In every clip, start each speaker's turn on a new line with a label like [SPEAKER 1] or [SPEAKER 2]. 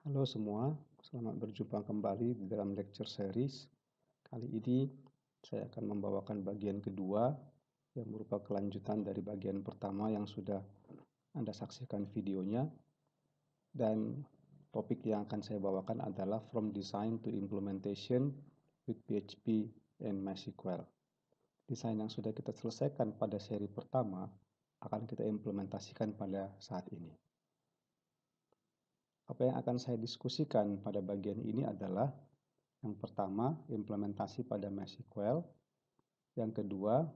[SPEAKER 1] Halo semua, selamat berjumpa kembali di dalam lecture series. Kali ini saya akan membawakan bagian kedua yang merupakan kelanjutan dari bagian pertama yang sudah Anda saksikan videonya. Dan topik yang akan saya bawakan adalah From Design to Implementation with PHP and MySQL. Desain yang sudah kita selesaikan pada seri pertama akan kita implementasikan pada saat ini. Apa yang akan saya diskusikan pada bagian ini adalah yang pertama, implementasi pada MySQL. Yang kedua,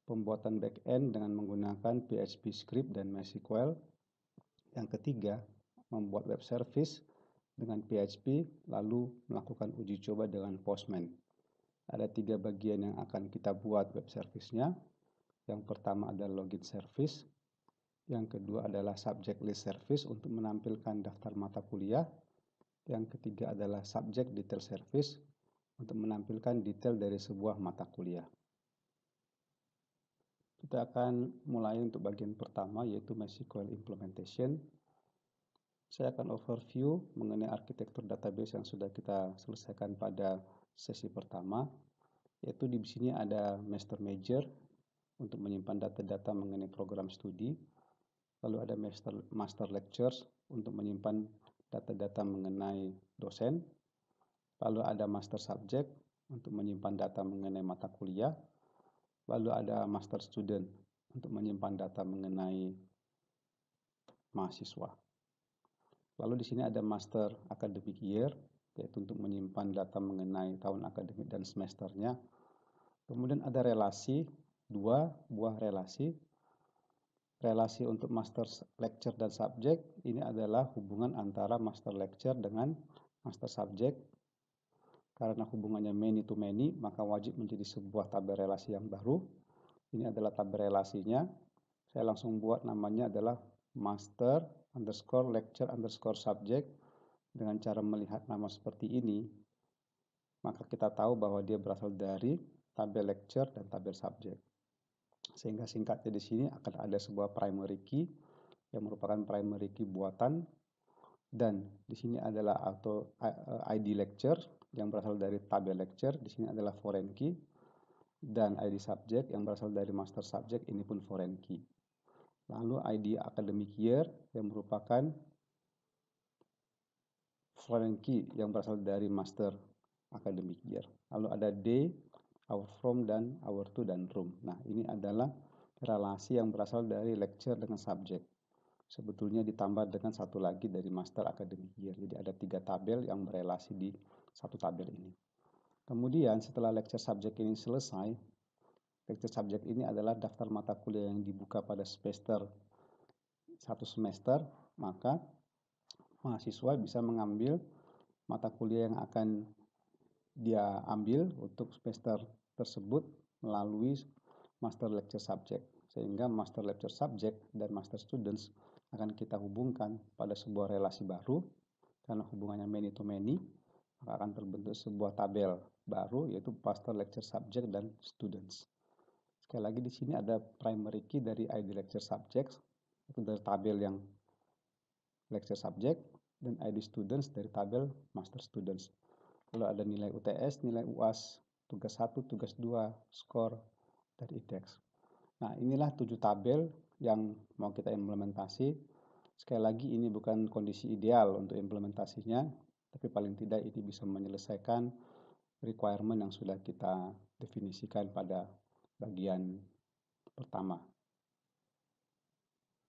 [SPEAKER 1] pembuatan backend dengan menggunakan PHP script dan MySQL. Yang ketiga, membuat web service dengan PHP lalu melakukan uji coba dengan Postman. Ada 3 bagian yang akan kita buat web service-nya. Yang pertama adalah login service. Yang kedua adalah subject list service untuk menampilkan daftar mata kuliah. Yang ketiga adalah subject detail service untuk menampilkan detail dari sebuah mata kuliah. Kita akan mulai untuk bagian pertama yaitu MySQL implementation. Saya akan overview mengenai arsitektur database yang sudah kita selesaikan pada sesi pertama, yaitu di sini ada master major untuk menyimpan data-data mengenai program studi, lalu ada master lectures untuk menyimpan data-data mengenai dosen, lalu ada master subject untuk menyimpan data mengenai mata kuliah, lalu ada master student untuk menyimpan data mengenai mahasiswa. Lalu di sini ada master academic year, yaitu untuk menyimpan data mengenai tahun akademik dan semesternya. Kemudian ada relasi, 2 buah relasi. Relasi untuk master lecture dan subject, ini adalah hubungan antara master lecture dengan master subject. Karena hubungannya many to many, maka wajib menjadi sebuah tabel relasi yang baru. Ini adalah tabel relasinya. Saya langsung buat namanya adalah master underscore lecture underscore subject. Dengan cara melihat nama seperti ini, maka kita tahu bahwa dia berasal dari tabel lecture dan tabel subject. Sehingga singkatnya di sini akan ada sebuah primary key yang merupakan primary key buatan, dan di sini adalah ID lecture yang berasal dari tabel lecture, di sini adalah foreign key, dan ID subject yang berasal dari master subject, ini pun foreign key. Lalu ID academic year yang merupakan foreign key yang berasal dari master academic year. Lalu ada day, our from, dan our to, dan room. Nah, ini adalah relasi yang berasal dari lecture dengan subject. Sebetulnya ditambah dengan satu lagi dari master academic year. Jadi ada 3 tabel yang berelasi di satu tabel ini. Kemudian setelah lecture subject ini selesai, lecture subject ini adalah daftar mata kuliah yang dibuka pada satu semester, maka mahasiswa bisa mengambil mata kuliah yang akan dia ambil untuk semester tersebut melalui master lecture subject. Sehingga master lecture subject dan master students akan kita hubungkan pada sebuah relasi baru. Karena hubungannya many to many, maka akan terbentuk sebuah tabel baru yaitu master lecture subject dan students. Sekali lagi di sini ada primary key dari ID lecture subject, itu dari tabel yang lecture subject, dan ID students dari tabel master students. Lalu ada nilai UTS, nilai UAS, tugas 1, tugas 2, skor, dan indeks. Nah, inilah 7 tabel yang mau kita implementasi. Sekali lagi ini bukan kondisi ideal untuk implementasinya, tapi paling tidak ini bisa menyelesaikan requirement yang sudah kita definisikan pada bagian pertama.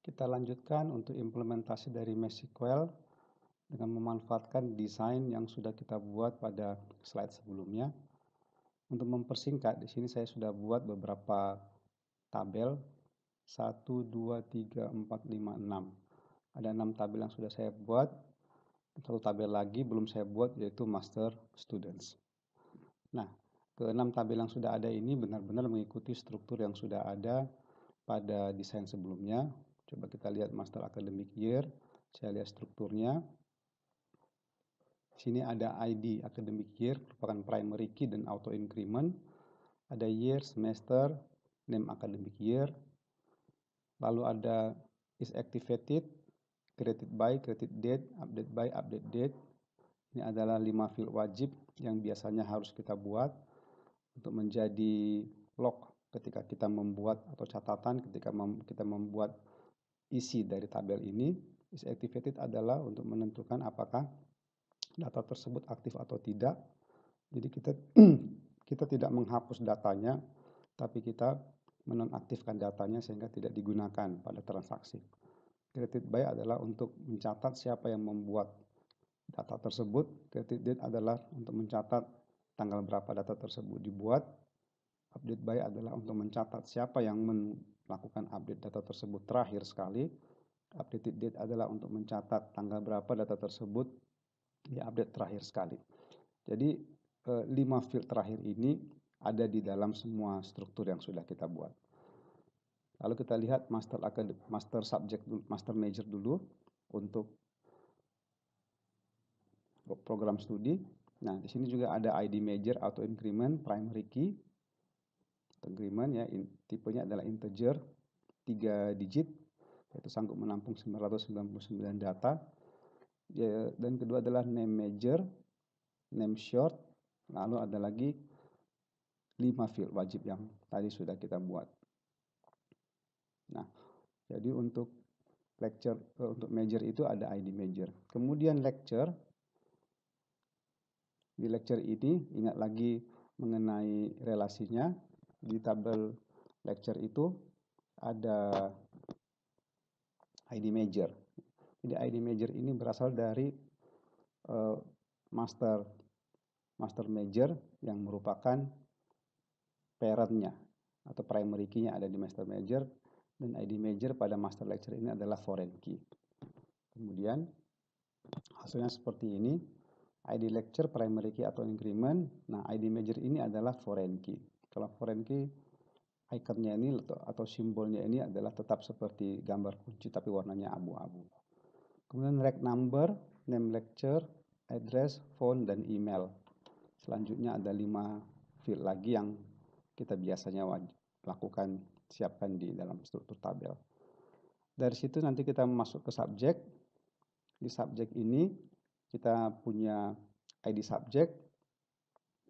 [SPEAKER 1] Kita lanjutkan untuk implementasi dari MySQL dengan memanfaatkan desain yang sudah kita buat pada slide sebelumnya. Untuk mempersingkat, di sini saya sudah buat beberapa tabel 1, 2, 3, 4, 5, 6. Ada 6 tabel yang sudah saya buat. Satu tabel lagi belum saya buat yaitu master students. Nah, ke-6 tabel yang sudah ada ini benar-benar mengikuti struktur yang sudah ada pada desain sebelumnya. Coba kita lihat master academic year. Saya lihat strukturnya. Di sini ada ID academic year merupakan primary key dan auto increment. Ada year, semester, name academic year. Lalu ada is activated, created by, created date, update by, update date. Ini adalah 5 field wajib yang biasanya harus kita buat untuk menjadi log ketika kita membuat atau catatan ketika kita membuat isi dari tabel ini. Is activated adalah untuk menentukan apakah data tersebut aktif atau tidak. Jadi kita tidak menghapus datanya, tapi kita menonaktifkan datanya sehingga tidak digunakan pada transaksi. Created by adalah untuk mencatat siapa yang membuat data tersebut. Created date adalah untuk mencatat tanggal berapa data tersebut dibuat. Update by adalah untuk mencatat siapa yang melakukan update data tersebut terakhir sekali. Updated date adalah untuk mencatat tanggal berapa data tersebut diupdate terakhir sekali. Jadi 5 field terakhir ini ada di dalam semua struktur yang sudah kita buat. Lalu kita lihat master subject, master major dulu untuk program studi. Nah, di sini juga ada ID major, auto increment, primary key. Increment ya, tipenya adalah integer 3 digit, yaitu sanggup menampung 999 data. Ya, dan kedua adalah name major, name short, lalu ada lagi 5 field wajib yang tadi sudah kita buat. Nah, jadi untuk lecture, untuk major itu ada ID major. Kemudian lecture, di lecture ini ingat lagi mengenai relasinya. Di tabel lecture itu ada ID major. Jadi ID major ini berasal dari master major yang merupakan parentnya atau primary key-nya ada di master major, dan ID major pada master lecture ini adalah foreign key. Kemudian hasilnya seperti ini. ID lecture, primary key atau increment. Nah, ID major ini adalah foreign key. Kalau foreign key, ikonnya ini atau simbolnya ini adalah tetap seperti gambar kunci tapi warnanya abu-abu. Kemudian rec number, name lecture, address, phone, dan email. Selanjutnya ada 5 field lagi yang kita biasanya lakukan, siapkan di dalam struktur tabel. Dari situ nanti kita masuk ke subjek. Di subjek ini kita punya ID subject,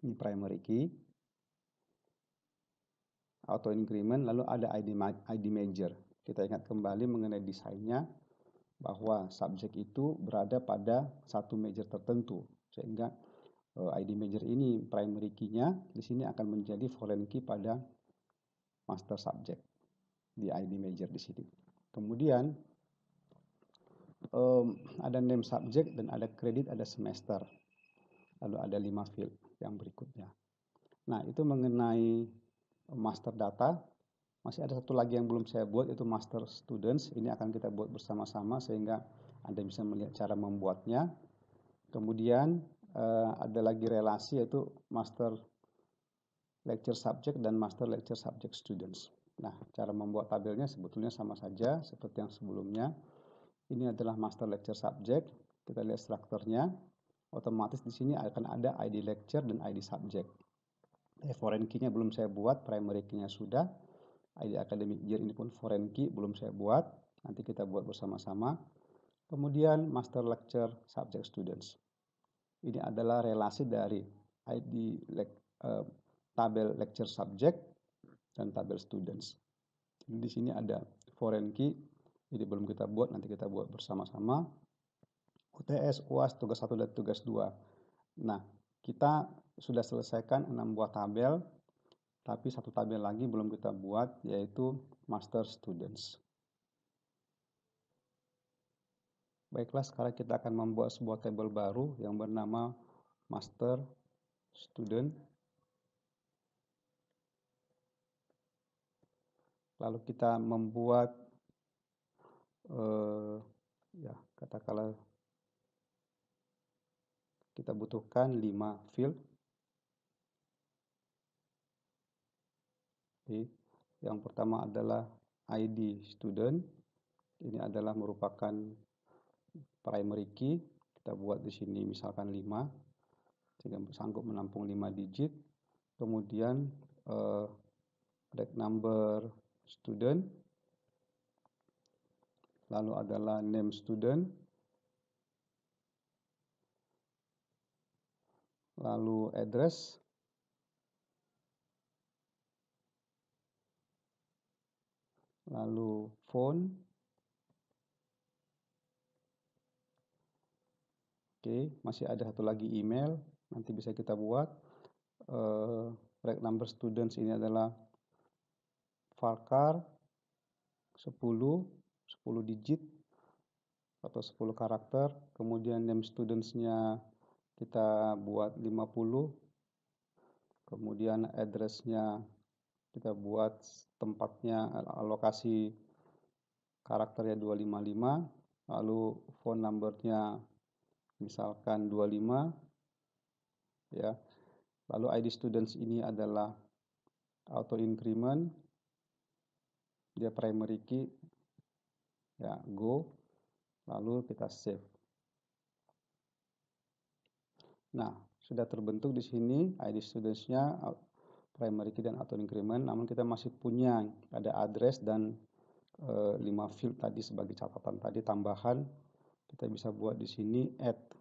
[SPEAKER 1] ini primary key, auto increment, lalu ada ID major. Kita ingat kembali mengenai desainnya bahwa subjek itu berada pada satu major tertentu, sehingga ID major ini primary key-nya di sini akan menjadi foreign key pada master subject di ID major di sini. Kemudian ada name subject dan ada credit, ada semester. Lalu ada 5 field yang berikutnya. Nah, itu mengenai master data. Masih ada satu lagi yang belum saya buat, yaitu master students. Ini akan kita buat bersama-sama sehingga Anda bisa melihat cara membuatnya. Kemudian ada lagi relasi, yaitu master lecture subject dan master lecture subject students. Nah, cara membuat tabelnya sebetulnya sama saja seperti yang sebelumnya. Ini adalah master lecture subject. Kita lihat strukturnya. Otomatis di sini akan ada ID lecture dan ID subject. Foreign key-nya belum saya buat, primary key-nya sudah. ID academic year ini pun foreign key belum saya buat. Nanti kita buat bersama-sama. Kemudian master lecture subject students. Ini adalah relasi dari ID tabel lecture subject dan tabel students. Di sini ada foreign key, jadi belum kita buat, nanti kita buat bersama-sama. UTS, UAS, tugas 1 dan tugas 2. Nah, kita sudah selesaikan 6 buah tabel, tapi satu tabel lagi belum kita buat, yaitu master students. Baiklah, sekarang kita akan membuat sebuah tabel baru yang bernama master student. Lalu kita membuat katakanlah kita butuhkan 5 field. Jadi, yang pertama adalah ID student. Ini adalah merupakan primary key. Kita buat di sini misalkan 5, sehingga sanggup menampung 5 digit. Kemudian rec number student. lalu adalah name student, lalu address, lalu phone. Oke, masih ada satu lagi email, nanti bisa kita buat. Reg number students ini adalah varchar 10 digit atau 10 karakter. Kemudian name students-nya kita buat 50. Kemudian address-nya kita buat tempatnya, alokasi karakternya 255. Lalu phone number-nya misalkan 25 ya. Lalu ID students ini adalah auto increment, dia primary key ya, go, lalu kita save. Nah, sudah terbentuk di sini ID students-nya primary key dan auto increment, namun kita masih punya ada address dan 5 field tadi sebagai catatan tadi tambahan. Kita bisa buat di sini add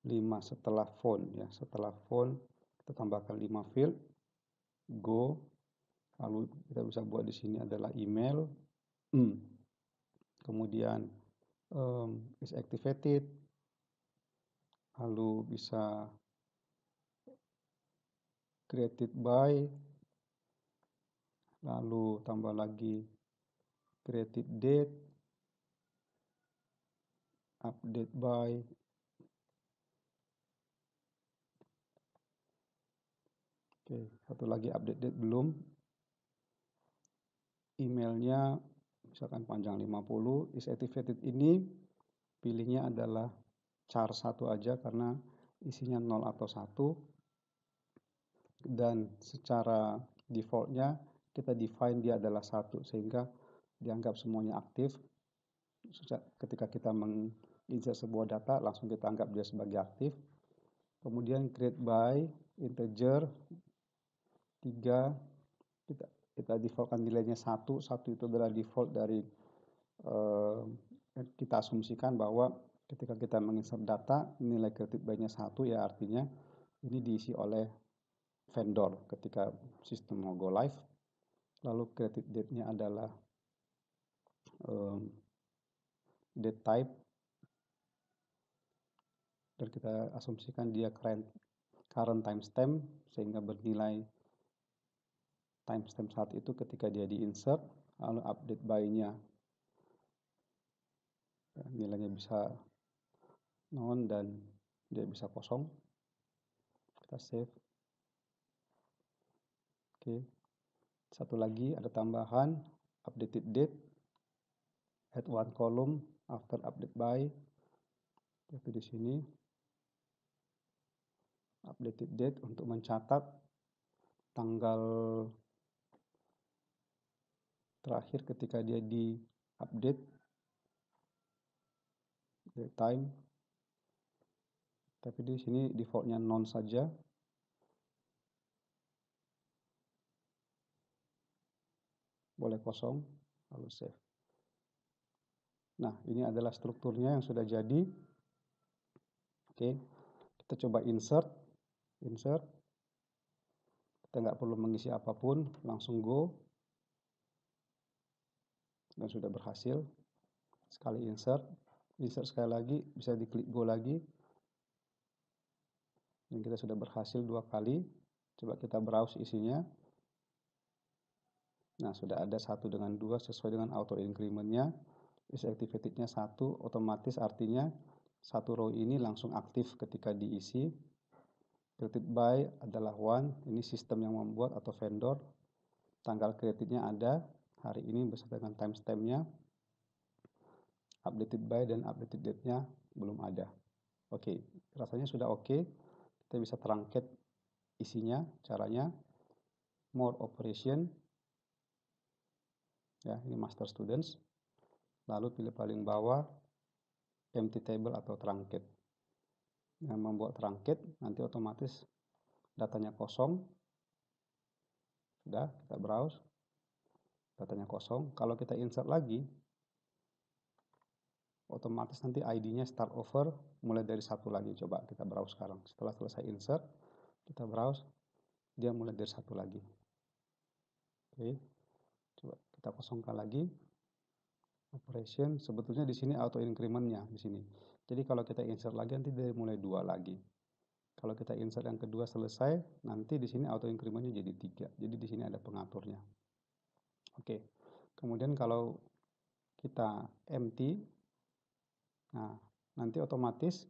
[SPEAKER 1] 5 setelah phone ya. Setelah phone kita tambahkan 5 field, go, lalu kita bisa buat di sini adalah email, kemudian is activated, lalu bisa created by, lalu tambah lagi created date, update by, oke, satu lagi update date belum, emailnya misalkan panjang 50, is activated ini pilihnya adalah char 1 aja karena isinya 0 atau 1, dan secara defaultnya kita define dia adalah 1 sehingga dianggap semuanya aktif. Ketika kita menginsert sebuah data langsung kita anggap dia sebagai aktif. Kemudian create by integer 3, kita defaultkan nilainya 1 itu adalah default dari kita asumsikan bahwa ketika kita menginsert data nilai created by-nya 1 ya, artinya ini diisi oleh vendor ketika sistem mau go live. Lalu created date-nya adalah date type, dan kita asumsikan dia current timestamp sehingga bernilai timestamp saat itu ketika dia di-insert. Lalu update by-nya nilainya bisa non dan dia bisa kosong. Kita save. Oke. Satu lagi ada tambahan updated date, add one column after update by. Itu di sini updated date untuk mencatat tanggal terakhir ketika dia di update, date time. Tapi di sini defaultnya non saja. Boleh kosong, lalu save. Nah, ini adalah strukturnya yang sudah jadi. Oke, kita coba insert. Kita nggak perlu mengisi apapun, langsung go. Dan sudah berhasil. Sekali insert sekali lagi, bisa diklik go lagi. Dan kita sudah berhasil 2 kali. Coba kita browse isinya. Nah, sudah ada 1 dengan 2 sesuai dengan auto increment-nya. Is activated-nya 1, otomatis artinya 1 row ini langsung aktif ketika diisi. Created by adalah 1, ini sistem yang membuat atau vendor. Tanggal created-nya ada, hari ini beserta dengan timestamp-nya. Updated by dan updated date-nya belum ada. Oke, rasanya sudah oke. Kita bisa truncat isinya, caranya more operation. Ya, ini master students. Lalu pilih paling bawah empty table atau truncat. Yang membuat truncat nanti otomatis datanya kosong. Sudah, kita browse. Datanya kosong. Kalau kita insert lagi, otomatis nanti ID-nya start over mulai dari 1 lagi. Coba kita browse sekarang. Setelah selesai insert, kita browse, dia mulai dari 1 lagi. Oke, coba kita kosongkan lagi. Operation, sebetulnya di sini auto increment-nya di sini. Jadi kalau kita insert lagi nanti dia mulai 2 lagi. Kalau kita insert yang kedua selesai, nanti di sini auto increment-nya jadi 3. Jadi di sini ada pengaturnya. Oke. Kemudian kalau kita empty, nah nanti otomatis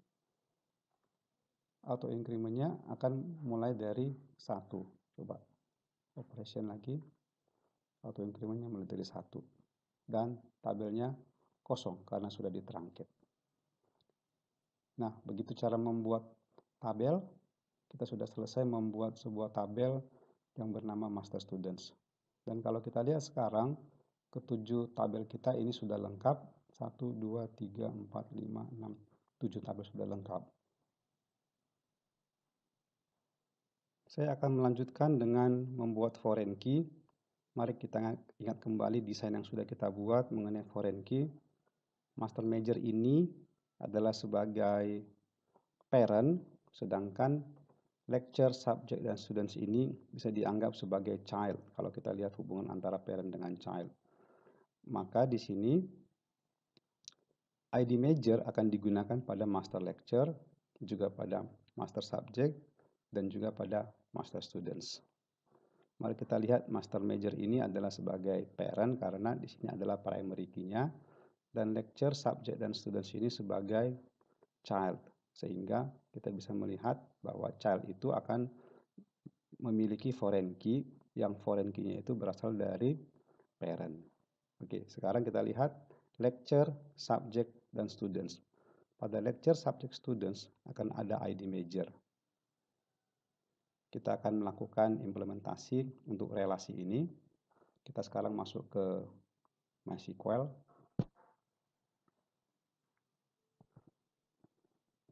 [SPEAKER 1] auto increment-nya akan mulai dari 1. Coba operation lagi. Auto increment-nya mulai dari 1. Dan tabelnya kosong karena sudah diterangkit. Nah, begitu cara membuat tabel. Kita sudah selesai membuat sebuah tabel yang bernama Master Students. Dan kalau kita lihat sekarang, ketujuh tabel kita ini sudah lengkap. 1, 2, 3, 4, 5, 6, 7 tabel sudah lengkap. Saya akan melanjutkan dengan membuat foreign key. Mari kita ingat kembali desain yang sudah kita buat mengenai foreign key. Master Major ini adalah sebagai parent, sedangkan lecture, subject, dan students ini bisa dianggap sebagai child kalau kita lihat hubungan antara parent dengan child. Maka di sini ID major akan digunakan pada master lecture, juga pada master subject, dan juga pada master students. Mari kita lihat master major ini adalah sebagai parent karena di sini adalah primary key-nya, dan lecture, subject, dan students ini sebagai child. Sehingga kita bisa melihat bahwa child itu akan memiliki foreign key, yang foreign key-nya itu berasal dari parent. Oke, sekarang kita lihat lecture, subject, dan students. Pada lecture, subject, students akan ada ID major. Kita akan melakukan implementasi untuk relasi ini. Kita sekarang masuk ke MySQL.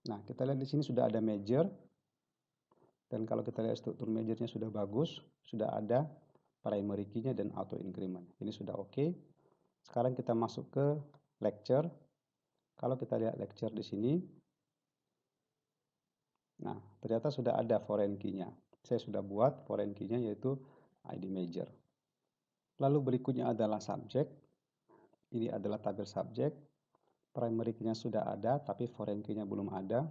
[SPEAKER 1] Nah, kita lihat di sini sudah ada major. Dan kalau kita lihat struktur majornya sudah bagus, sudah ada primary key-nya dan auto increment. Ini sudah oke. Sekarang kita masuk ke lecture. Kalau kita lihat lecture di sini, nah ternyata sudah ada foreign key-nya. Saya sudah buat foreign key-nya yaitu ID major. Lalu berikutnya adalah subject. Ini adalah tabel subject. Primary key-nya sudah ada, tapi foreign key-nya belum ada.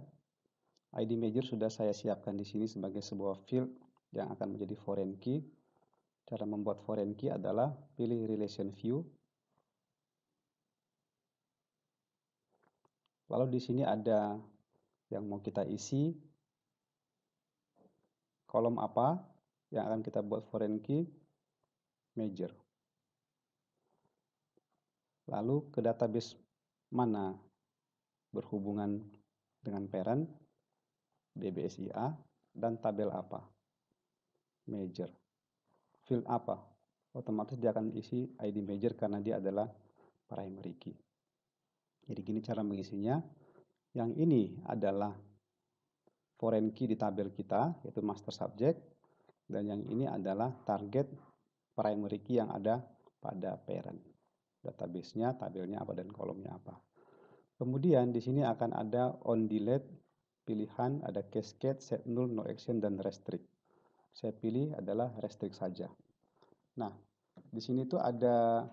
[SPEAKER 1] ID major sudah saya siapkan di sini sebagai sebuah field yang akan menjadi foreign key. Cara membuat foreign key adalah pilih relation view. Lalu di sini ada yang mau kita isi. Kolom apa yang akan kita buat foreign key? Major. Lalu ke database mana berhubungan dengan parent? BBSIA. Dan tabel apa? Major. Field apa? Otomatis dia akan isi ID major karena dia adalah primary key. Jadi gini cara mengisinya. Yang ini adalah foreign key di tabel kita, yaitu master subject. Dan yang ini adalah target primary key yang ada pada parent. Database-nya, tabelnya apa, dan kolomnya apa. Kemudian di sini akan ada on delete, pilihan, ada cascade, set null, no action, dan restrict. Saya pilih adalah restrict saja. Nah, di sini tuh ada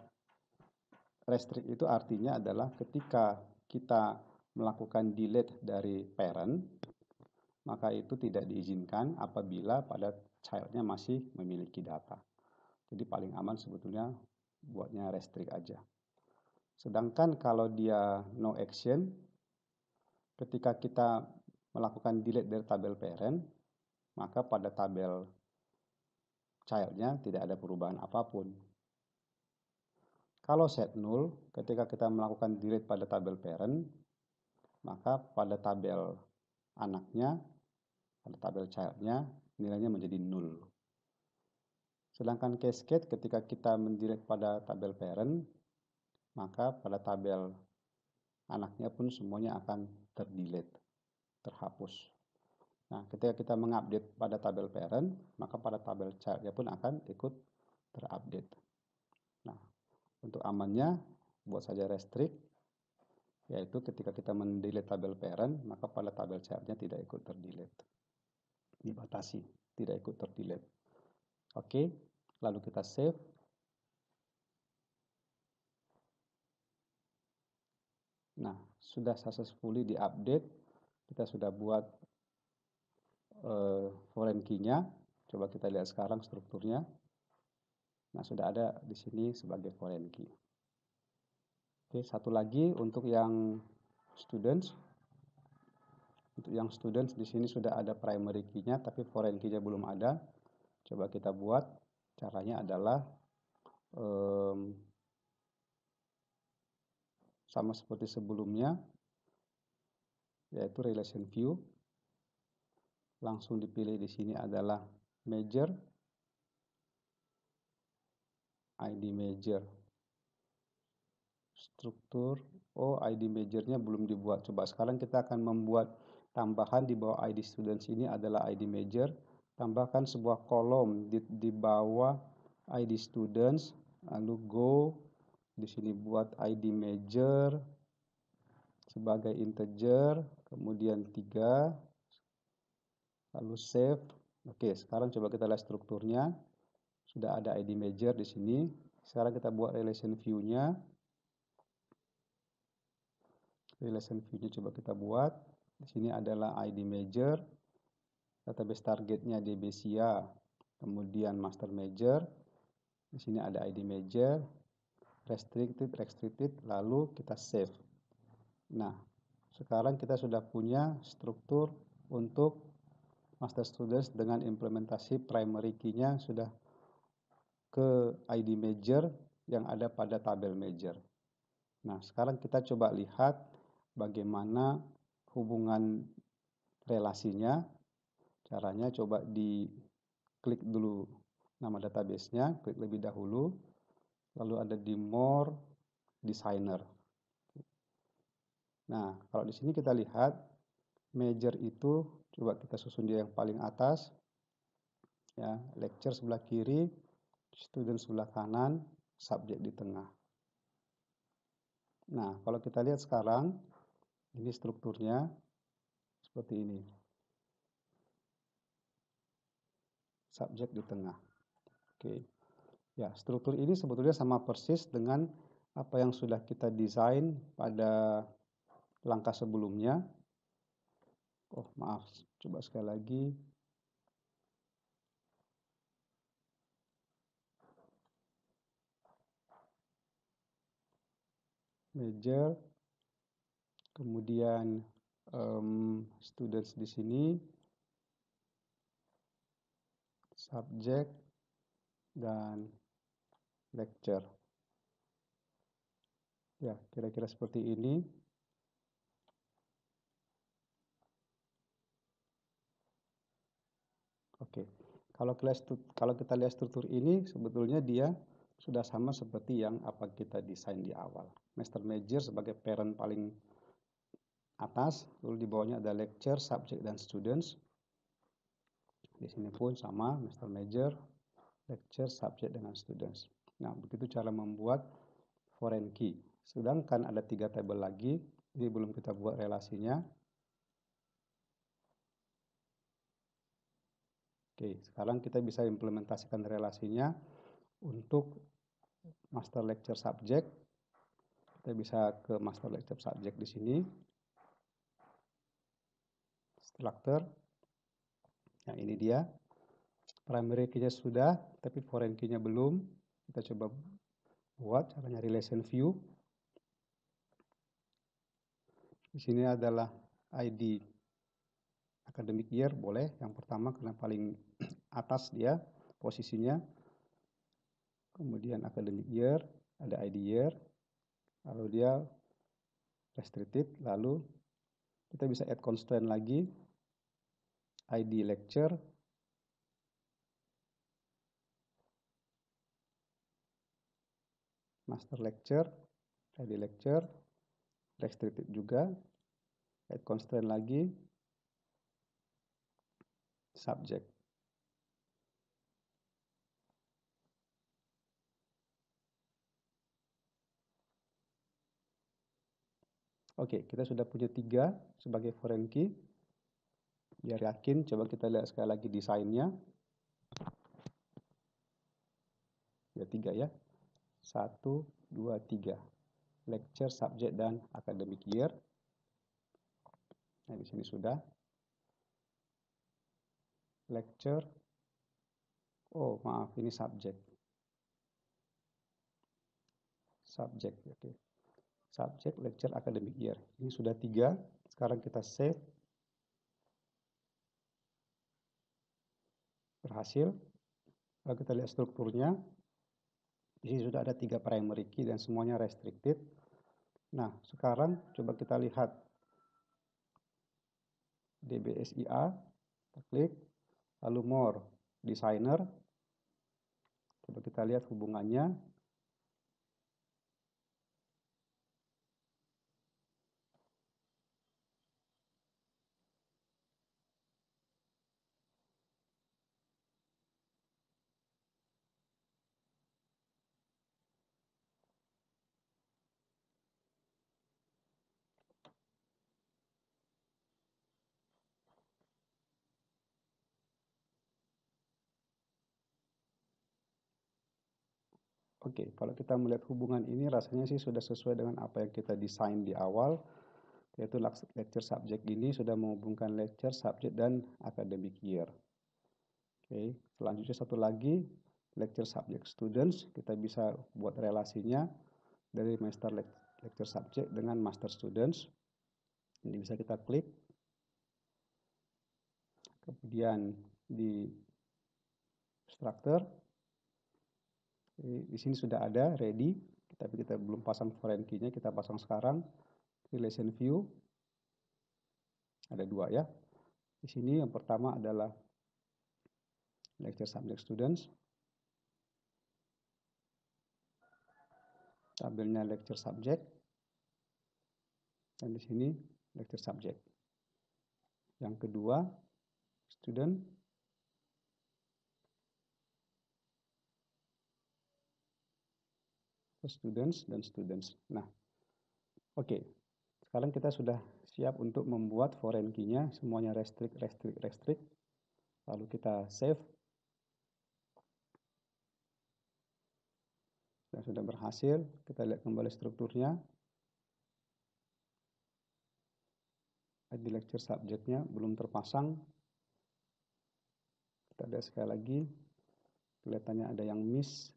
[SPEAKER 1] restrict, itu artinya adalah ketika kita melakukan delete dari parent, maka itu tidak diizinkan apabila pada child-nya masih memiliki data. Jadi paling aman sebetulnya buatnya restrict aja. Sedangkan kalau dia no action, ketika kita melakukan delete dari tabel parent, maka pada tabel child-nya tidak ada perubahan apapun. Kalau set null, ketika kita melakukan delete pada tabel parent, maka pada tabel anaknya, pada tabel child-nya, nilainya menjadi null. Sedangkan cascade ketika kita mendelete pada tabel parent, maka pada tabel anaknya pun semuanya akan terdelete, terhapus. Nah, ketika kita mengupdate pada tabel parent, maka pada tabel child-nya pun akan ikut terupdate. Nah, untuk amannya, buat saja restrict. yaitu ketika kita mendelete tabel parent, maka pada tabel childnya tidak ikut terdelete, dibatasi, tidak ikut terdelete. Oke, lalu kita save. Nah, sudah successfully diupdate. Kita sudah buat foreign key-nya. Coba kita lihat sekarang strukturnya. Nah, sudah ada di sini sebagai foreign key. Oke, satu lagi untuk yang students. Untuk yang students di sini sudah ada primary key-nya, tapi foreign key-nya belum ada. Coba kita buat. Caranya adalah sama seperti sebelumnya, yaitu relation view. Langsung dipilih di sini adalah major, ID major, struktur. Oh, ID majornya belum dibuat. Coba sekarang kita akan membuat tambahan di bawah ID students ini adalah ID major. Tambahkan sebuah kolom di bawah ID students, lalu go. Di sini buat ID major sebagai integer, kemudian 3, lalu save. Oke, sekarang coba kita lihat strukturnya. Sudah ada ID major di sini. Sekarang kita buat relation view-nya. Relation view-nya coba kita buat. Di sini adalah ID major. Database targetnya DBSIA. Kemudian master major. Di sini ada ID major. Restricted, lalu kita save. Nah, sekarang kita sudah punya struktur untuk master students dengan implementasi primary key-nya sudah ke ID major yang ada pada tabel major. Nah, sekarang kita coba lihat bagaimana hubungan relasinya. Caranya coba diklik dulu nama database-nya, klik lebih dahulu. Lalu ada di More Designer. Nah, kalau di sini kita lihat major itu coba kita susun dia yang paling atas. Ya, lecture sebelah kiri, student sebelah kanan, subjek di tengah. Nah, kalau kita lihat sekarang, ini strukturnya seperti ini. Subjek di tengah. Oke. Ya, struktur ini sebetulnya sama persis dengan apa yang sudah kita desain pada langkah sebelumnya. Oh, maaf. Coba sekali lagi. Major. Kemudian students di sini. Subjek dan lecture. Ya, kira-kira seperti ini. Oke, kalau kita lihat struktur ini, sebetulnya dia sudah sama seperti yang apa kita desain di awal. Master major sebagai parent paling atas, lalu di bawahnya ada lecture, subject, dan students. Di sini pun sama, master major, lecture, subject, dengan students. Nah, begitu cara membuat foreign key. Sedangkan ada 3 tabel lagi, ini belum kita buat relasinya. Oke, sekarang kita bisa implementasikan relasinya untuk master lecture subject. Kita bisa ke master lecture subject di sini. Structure. Yang ini dia. Primary key-nya sudah, tapi foreign key-nya belum. Kita coba buat caranya relation view. Di sini adalah ID academic year, boleh. Yang pertama karena paling atas dia posisinya. Kemudian academic year, ada ID year. Lalu dia restricted, lalu kita bisa add constraint lagi. ID lecture. Master lecture, ID lecture, restricted juga. Add constraint lagi. Subject. Oke, kita sudah punya 3 sebagai foreign key. Biar yakin, coba kita lihat sekali lagi desainnya. Ya, 3 ya. 1, 2, 3. Lecture, subject, dan academic year. Nah, di sini sudah. Lecture. Oh, maaf, ini subject. Subject, oke. Subject, lecture, academic year. Ini sudah 3. Sekarang kita save. Berhasil. Kalau kita lihat strukturnya, di sini sudah ada 3 primary key dan semuanya restricted. Nah, sekarang coba kita lihat DBSIA, kita klik, lalu more, designer. Coba kita lihat hubungannya. Oke, kalau kita melihat hubungan ini rasanya sih sudah sesuai dengan apa yang kita desain di awal, yaitu lecture subject ini sudah menghubungkan lecture, subject, dan academic year. Oke, selanjutnya satu lagi, lecture subject students, kita bisa buat relasinya dari master lecture subject dengan master students. Ini bisa kita klik. Kemudian di structure, di sini sudah ada ready, tapi kita belum pasang foreign key-nya, kita pasang sekarang. Relation view, ada 2 ya. Di sini yang pertama adalah lecture subject students. Tabelnya lecture subject. Dan di sini lecture subject. Yang kedua, student. Students dan students. Nah, oke. Sekarang kita sudah siap untuk membuat foreign key-nya. Semuanya restrict. Lalu kita save. Dan sudah berhasil. Kita lihat kembali strukturnya. ID lecture subject-nya belum terpasang. Kita lihat sekali lagi. Kelihatannya ada yang miss.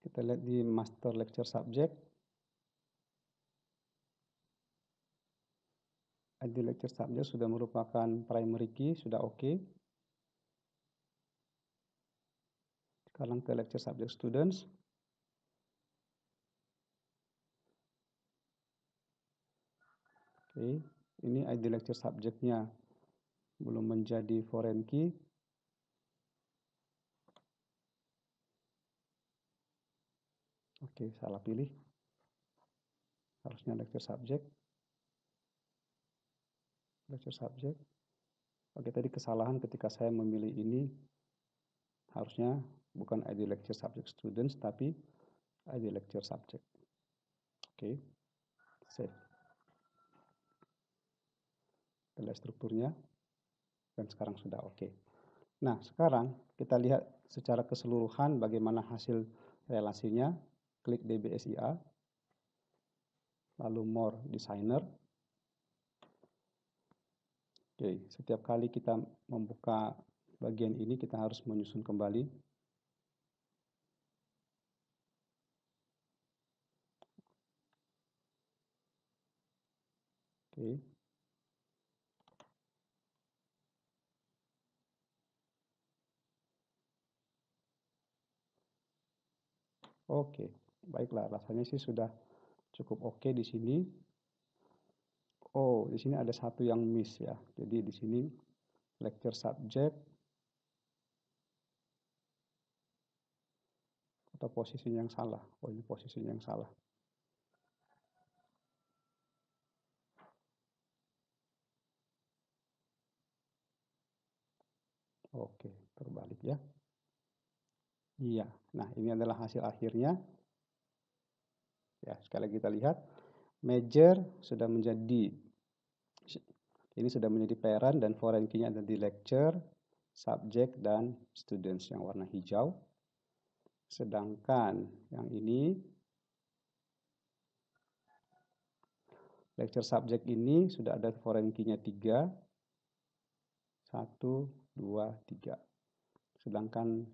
[SPEAKER 1] Kita lihat di master lecture subject. ID lecture subject sudah merupakan primary key, sudah oke. Sekarang ke lecture subject students. Oke, ini ID lecture subject-nya belum menjadi foreign key. Oke, salah pilih. Harusnya lecture subject. Lecture subject. Oke, tadi kesalahan ketika saya memilih ini. Harusnya bukan ID lecture subject students, tapi ID lecture subject. Oke, save. Kita lihat strukturnya. Dan sekarang sudah oke. Nah, sekarang kita lihat secara keseluruhan bagaimana hasil relasinya. Klik DBSIA. Lalu more designer. Oke, setiap kali kita membuka bagian ini kita harus menyusun kembali. Oke. Oke, baiklah. Rasanya sih sudah cukup oke di sini. Oh, di sini ada satu yang miss ya. Jadi di sini lecture subject atau posisi yang salah. Oh, ini posisi yang salah. Oke, terbalik ya. Iya, nah ini adalah hasil akhirnya. Ya, sekali lagi kita lihat, major sudah menjadi, ini sudah menjadi parent dan foreign key-nya ada di lecture, subject, dan students yang warna hijau. Sedangkan yang ini, lecture subject ini sudah ada foreign key-nya 3, 1, 2, 3. Sedangkan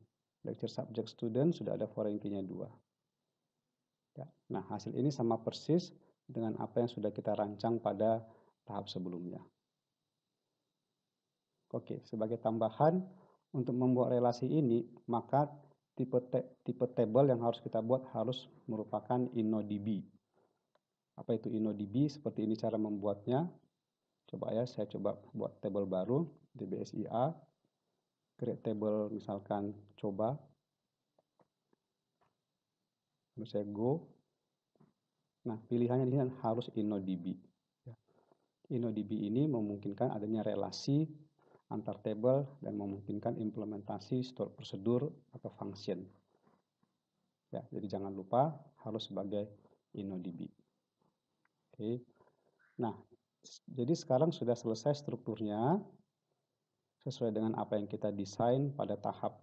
[SPEAKER 1] lecture subject student sudah ada foreign key-nya 2. Ya. Nah, hasil ini sama persis dengan apa yang sudah kita rancang pada tahap sebelumnya. Oke, sebagai tambahan, untuk membuat relasi ini, maka tipe table yang harus kita buat harus merupakan InnoDB. Apa itu InnoDB? Seperti ini cara membuatnya. Coba ya, saya coba buat table baru, DBSIA, create table misalkan coba, lalu saya go. Nah, pilihannya di sini harus InnoDB. InnoDB ini memungkinkan adanya relasi antar table dan memungkinkan implementasi store prosedur atau function. Ya, jadi jangan lupa harus sebagai InnoDB. Oke. Nah, jadi sekarang sudah selesai strukturnya sesuai dengan apa yang kita desain pada tahap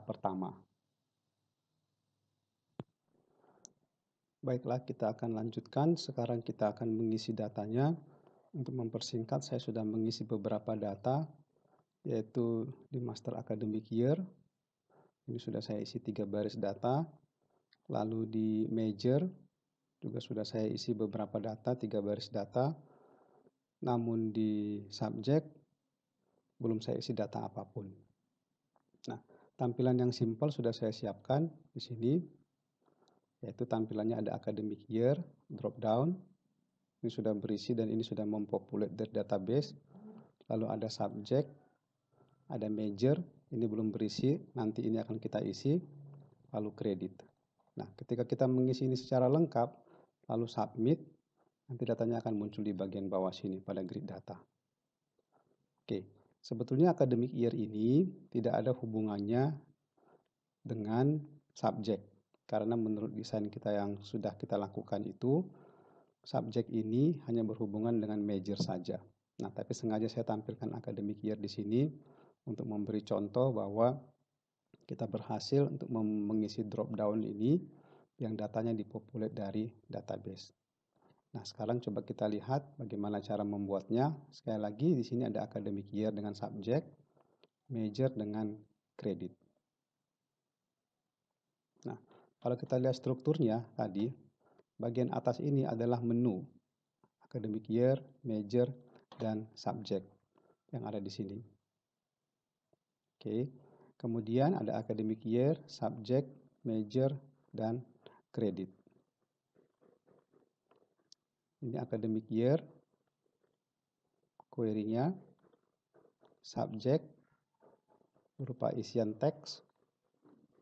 [SPEAKER 1] pertama. Baiklah, kita akan lanjutkan. Sekarang kita akan mengisi datanya. Untuk mempersingkat, saya sudah mengisi beberapa data, yaitu di Master Academic Year. Ini sudah saya isi 3 baris data. Lalu di Major, juga sudah saya isi beberapa data, 3 baris data. Namun di Subject, belum saya isi data apapun. Nah, tampilan yang simpel sudah saya siapkan di sini, yaitu tampilannya ada Academic Year, drop down. Ini sudah berisi dan ini sudah mempopulate dari database. Lalu ada subject, ada major, ini belum berisi, nanti ini akan kita isi, lalu kredit. Nah, ketika kita mengisi ini secara lengkap, lalu submit, nanti datanya akan muncul di bagian bawah sini pada grid data. Oke, sebetulnya academic year ini tidak ada hubungannya dengan subjek, karena menurut desain kita yang sudah kita lakukan itu, subjek ini hanya berhubungan dengan major saja. Nah, tapi sengaja saya tampilkan academic year di sini untuk memberi contoh bahwa kita berhasil untuk mengisi drop down ini yang datanya dipopulate dari database. Nah, sekarang coba kita lihat bagaimana cara membuatnya. Sekali lagi di sini ada academic year dengan subject, major dengan kredit. Nah, kalau kita lihat strukturnya tadi, bagian atas ini adalah menu academic year, major, dan subject yang ada di sini. Oke, kemudian ada academic year, subject, major, dan kredit. Ini academic year, query-nya, subject, berupa isian teks,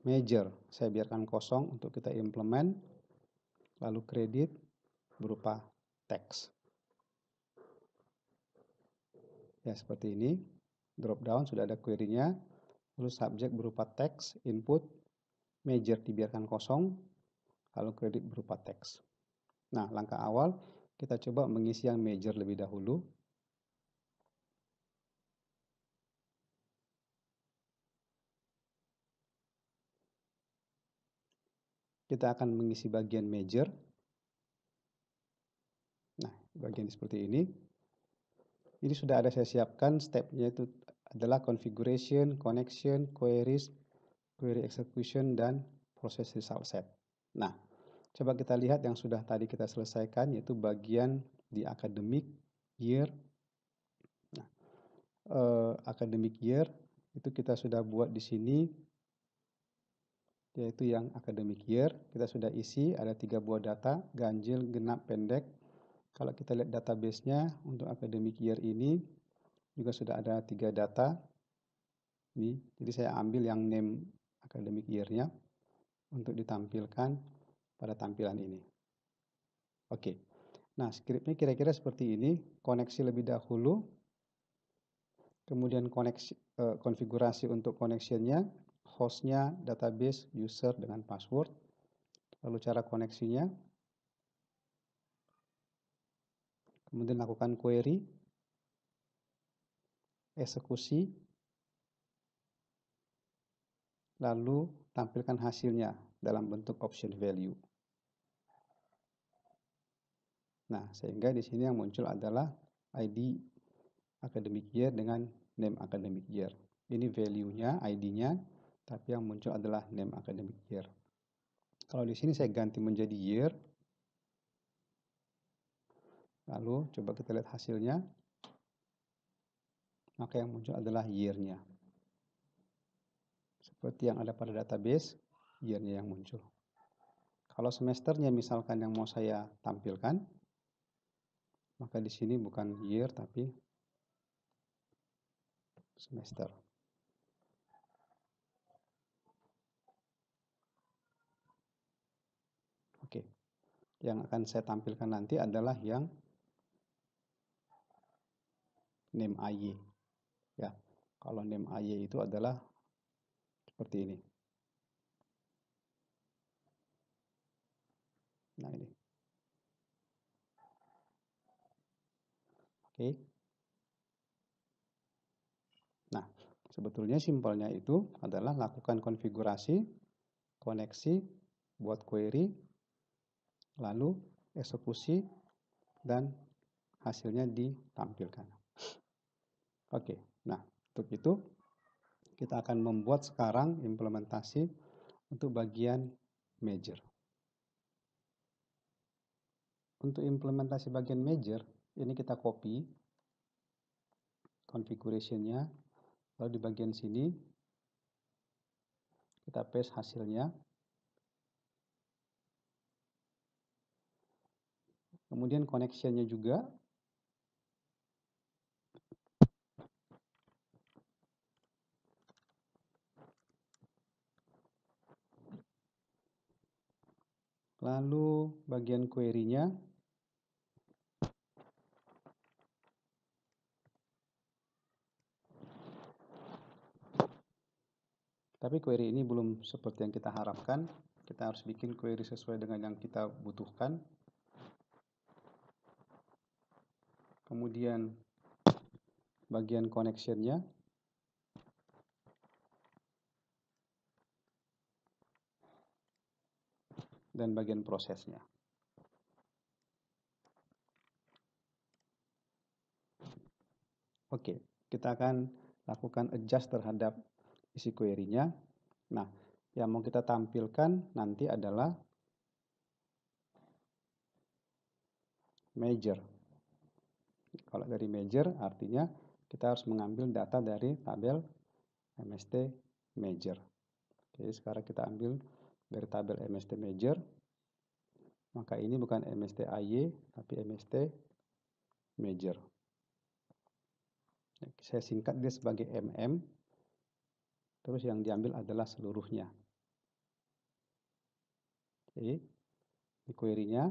[SPEAKER 1] major, saya biarkan kosong untuk kita implement, lalu kredit, berupa teks. Ya, seperti ini, drop down sudah ada query-nya, lalu subject berupa teks, input, major dibiarkan kosong, lalu kredit berupa teks. Nah, langkah awal, kita coba mengisi yang major lebih dahulu. Kita akan mengisi bagian major. Nah, bagian seperti ini. Ini sudah ada saya siapkan, stepnya itu adalah configuration, connection, queries, query execution, dan proses result set. Nah, coba kita lihat yang sudah tadi kita selesaikan, yaitu bagian di academic year. Nah, academic year itu kita sudah buat di sini, yaitu yang academic year. Kita sudah isi, ada 3 buah data, ganjil, genap, pendek. Kalau kita lihat database-nya untuk academic year ini, juga sudah ada 3 data. Ini, jadi saya ambil yang name academic year-nya untuk ditampilkan pada tampilan ini. Oke, nah script-nya kira-kira seperti ini. Koneksi lebih dahulu. Kemudian konfigurasi untuk connectionnya, hostnya, database, user dengan password. Lalu cara koneksinya. Kemudian lakukan query, eksekusi, lalu tampilkan hasilnya dalam bentuk option value. Nah, sehingga di sini yang muncul adalah ID academic year dengan name academic year. Ini value-nya, ID-nya, tapi yang muncul adalah name academic year. Kalau di sini saya ganti menjadi year, lalu coba kita lihat hasilnya, maka yang muncul adalah year-nya. Seperti yang ada pada database, year-nya yang muncul. Kalau semesternya misalkan yang mau saya tampilkan, maka di sini bukan year tapi semester. Oke. Yang akan saya tampilkan nanti adalah yang name AY. Ya. Kalau name AY itu adalah seperti ini. Nah, ini. Oke. Nah, sebetulnya simpelnya itu adalah lakukan konfigurasi, koneksi, buat query, lalu eksekusi, dan hasilnya ditampilkan. Oke, nah untuk itu kita akan membuat sekarang implementasi untuk bagian major. Untuk implementasi bagian major, ini kita copy configuration-nya, lalu di bagian sini kita paste hasilnya. Kemudian connection-nya juga. Lalu bagian query-nya. Tapi query ini belum seperti yang kita harapkan. Kita harus bikin query sesuai dengan yang kita butuhkan. Kemudian bagian connection-nya. Dan bagian prosesnya. Oke, kita akan lakukan adjust terhadap isi query-nya. Nah, yang mau kita tampilkan nanti adalah major. Kalau dari major artinya kita harus mengambil data dari tabel MST major. Oke, sekarang kita ambil dari tabel MST major. Maka ini bukan MST AY tapi MST major. Saya singkat dia sebagai MM. Terus yang diambil adalah seluruhnya. Oke, di query-nya.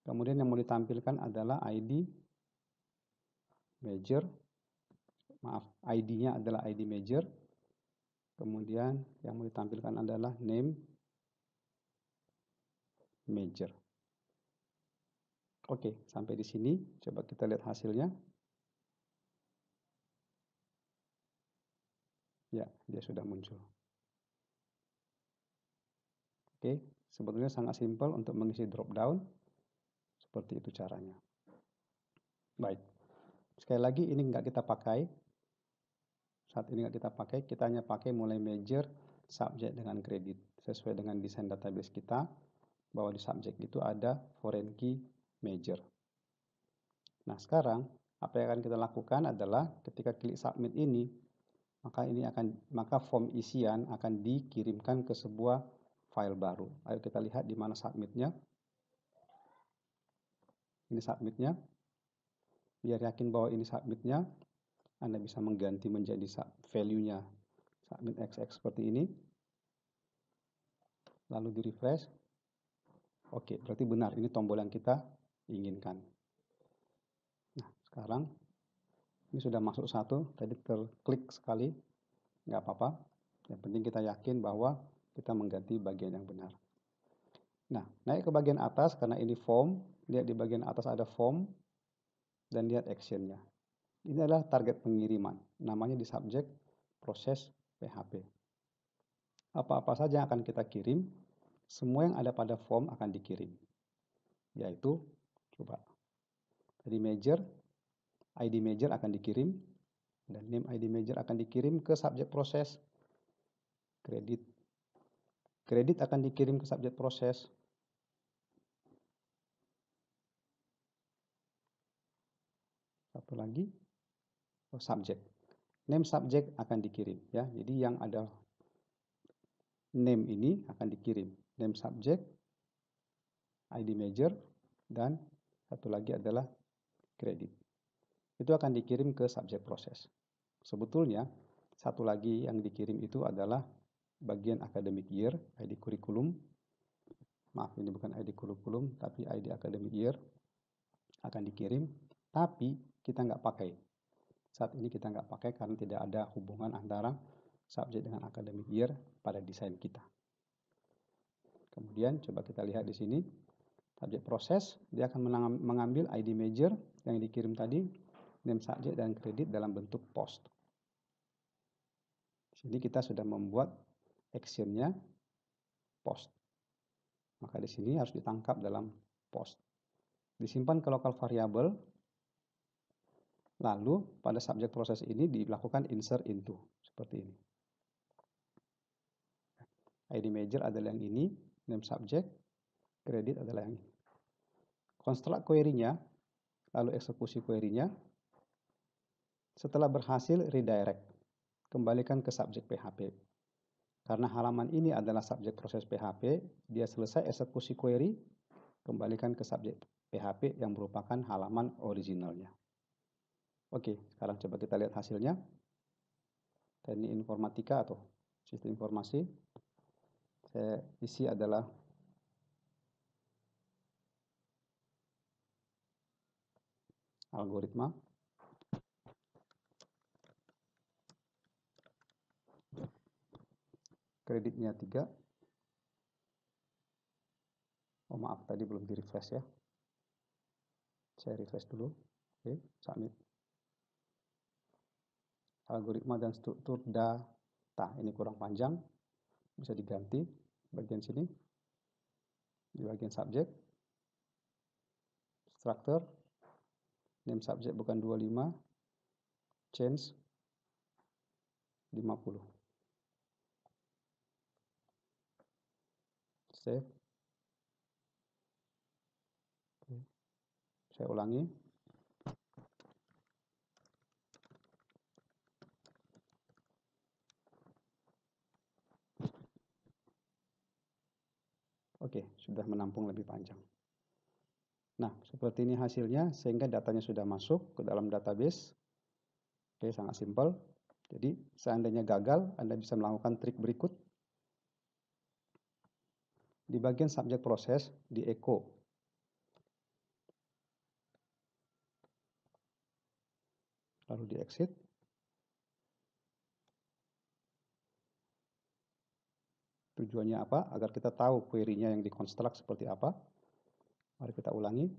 [SPEAKER 1] Kemudian yang mau ditampilkan adalah ID major. Maaf, ID-nya adalah ID major. Kemudian yang mau ditampilkan adalah name major. Oke, sampai di sini. Coba kita lihat hasilnya. Ya, dia sudah muncul. Oke, sebetulnya sangat simpel untuk mengisi drop down. Seperti itu caranya. Baik. Sekali lagi ini nggak kita pakai. Saat ini nggak kita pakai, kita hanya pakai mulai major, subject dengan kredit. Sesuai dengan desain database kita, bahwa di subject itu ada foreign key major. Nah, sekarang apa yang akan kita lakukan adalah ketika klik submit ini, maka form isian akan dikirimkan ke sebuah file baru. Ayo kita lihat di mana submitnya. Ini submitnya. Biar yakin bahwa ini submitnya, Anda bisa mengganti menjadi value-nya submit XX seperti ini. Lalu di refresh. Oke, berarti benar ini tombol yang kita inginkan. Nah, sekarang Ini sudah masuk satu, tadi terklik sekali, nggak apa-apa. Yang penting kita yakin bahwa kita mengganti bagian yang benar. Nah, naik ke bagian atas karena ini form, lihat di bagian atas ada form, dan lihat actionnya. Ini adalah target pengiriman, namanya di subjek proses PHP. Apa-apa saja yang akan kita kirim, semua yang ada pada form akan dikirim. Yaitu, coba, tadi major, ID major akan dikirim, dan name ID major akan dikirim ke subjek proses. Kredit akan dikirim ke subjek proses. Satu lagi, subjek. Name subjek akan dikirim, ya. Jadi yang ada name ini akan dikirim. Name subjek, ID major, dan satu lagi adalah kredit. Itu akan dikirim ke subjek proses. Sebetulnya, satu lagi yang dikirim itu adalah bagian academic year, ID kurikulum. Maaf, ini bukan ID kurikulum, tapi ID academic year akan dikirim, tapi kita nggak pakai. Saat ini kita nggak pakai karena tidak ada hubungan antara subjek dengan academic year pada desain kita. Kemudian coba kita lihat di sini, subjek proses, dia akan mengambil ID major yang dikirim tadi, name subjek dan kredit dalam bentuk post. Di sini kita sudah membuat actionnya post. Maka di sini harus ditangkap dalam post. Disimpan ke local variable, lalu pada subjek proses ini dilakukan insert into, seperti ini. ID major adalah yang ini, name subject, kredit adalah yang ini. Construct query-nya, lalu eksekusi query-nya. Setelah berhasil redirect, kembalikan ke subjek PHP. Karena halaman ini adalah subjek proses PHP, dia selesai eksekusi query, kembalikan ke subjek PHP yang merupakan halaman originalnya. Oke, sekarang coba kita lihat hasilnya. Teknik informatika atau sistem informasi. Saya isi adalah algoritma. Kreditnya 3. Oh maaf, tadi belum di refresh ya. Saya refresh dulu. Oke, submit. Algoritma dan struktur data. Ini kurang panjang. Bisa diganti bagian sini. Di bagian subjek. Structure. Name subjek bukan 25. Change 50. Save. Oke. Saya ulangi. Oke, sudah menampung lebih panjang. Nah, seperti ini hasilnya, sehingga datanya sudah masuk ke dalam database. Oke, sangat simpel. Jadi, seandainya gagal, Anda bisa melakukan trik berikut. Di bagian subjek proses, di echo. Lalu di exit. Tujuannya apa? Agar kita tahu query-nya yang dikonstruk seperti apa. Mari kita ulangi.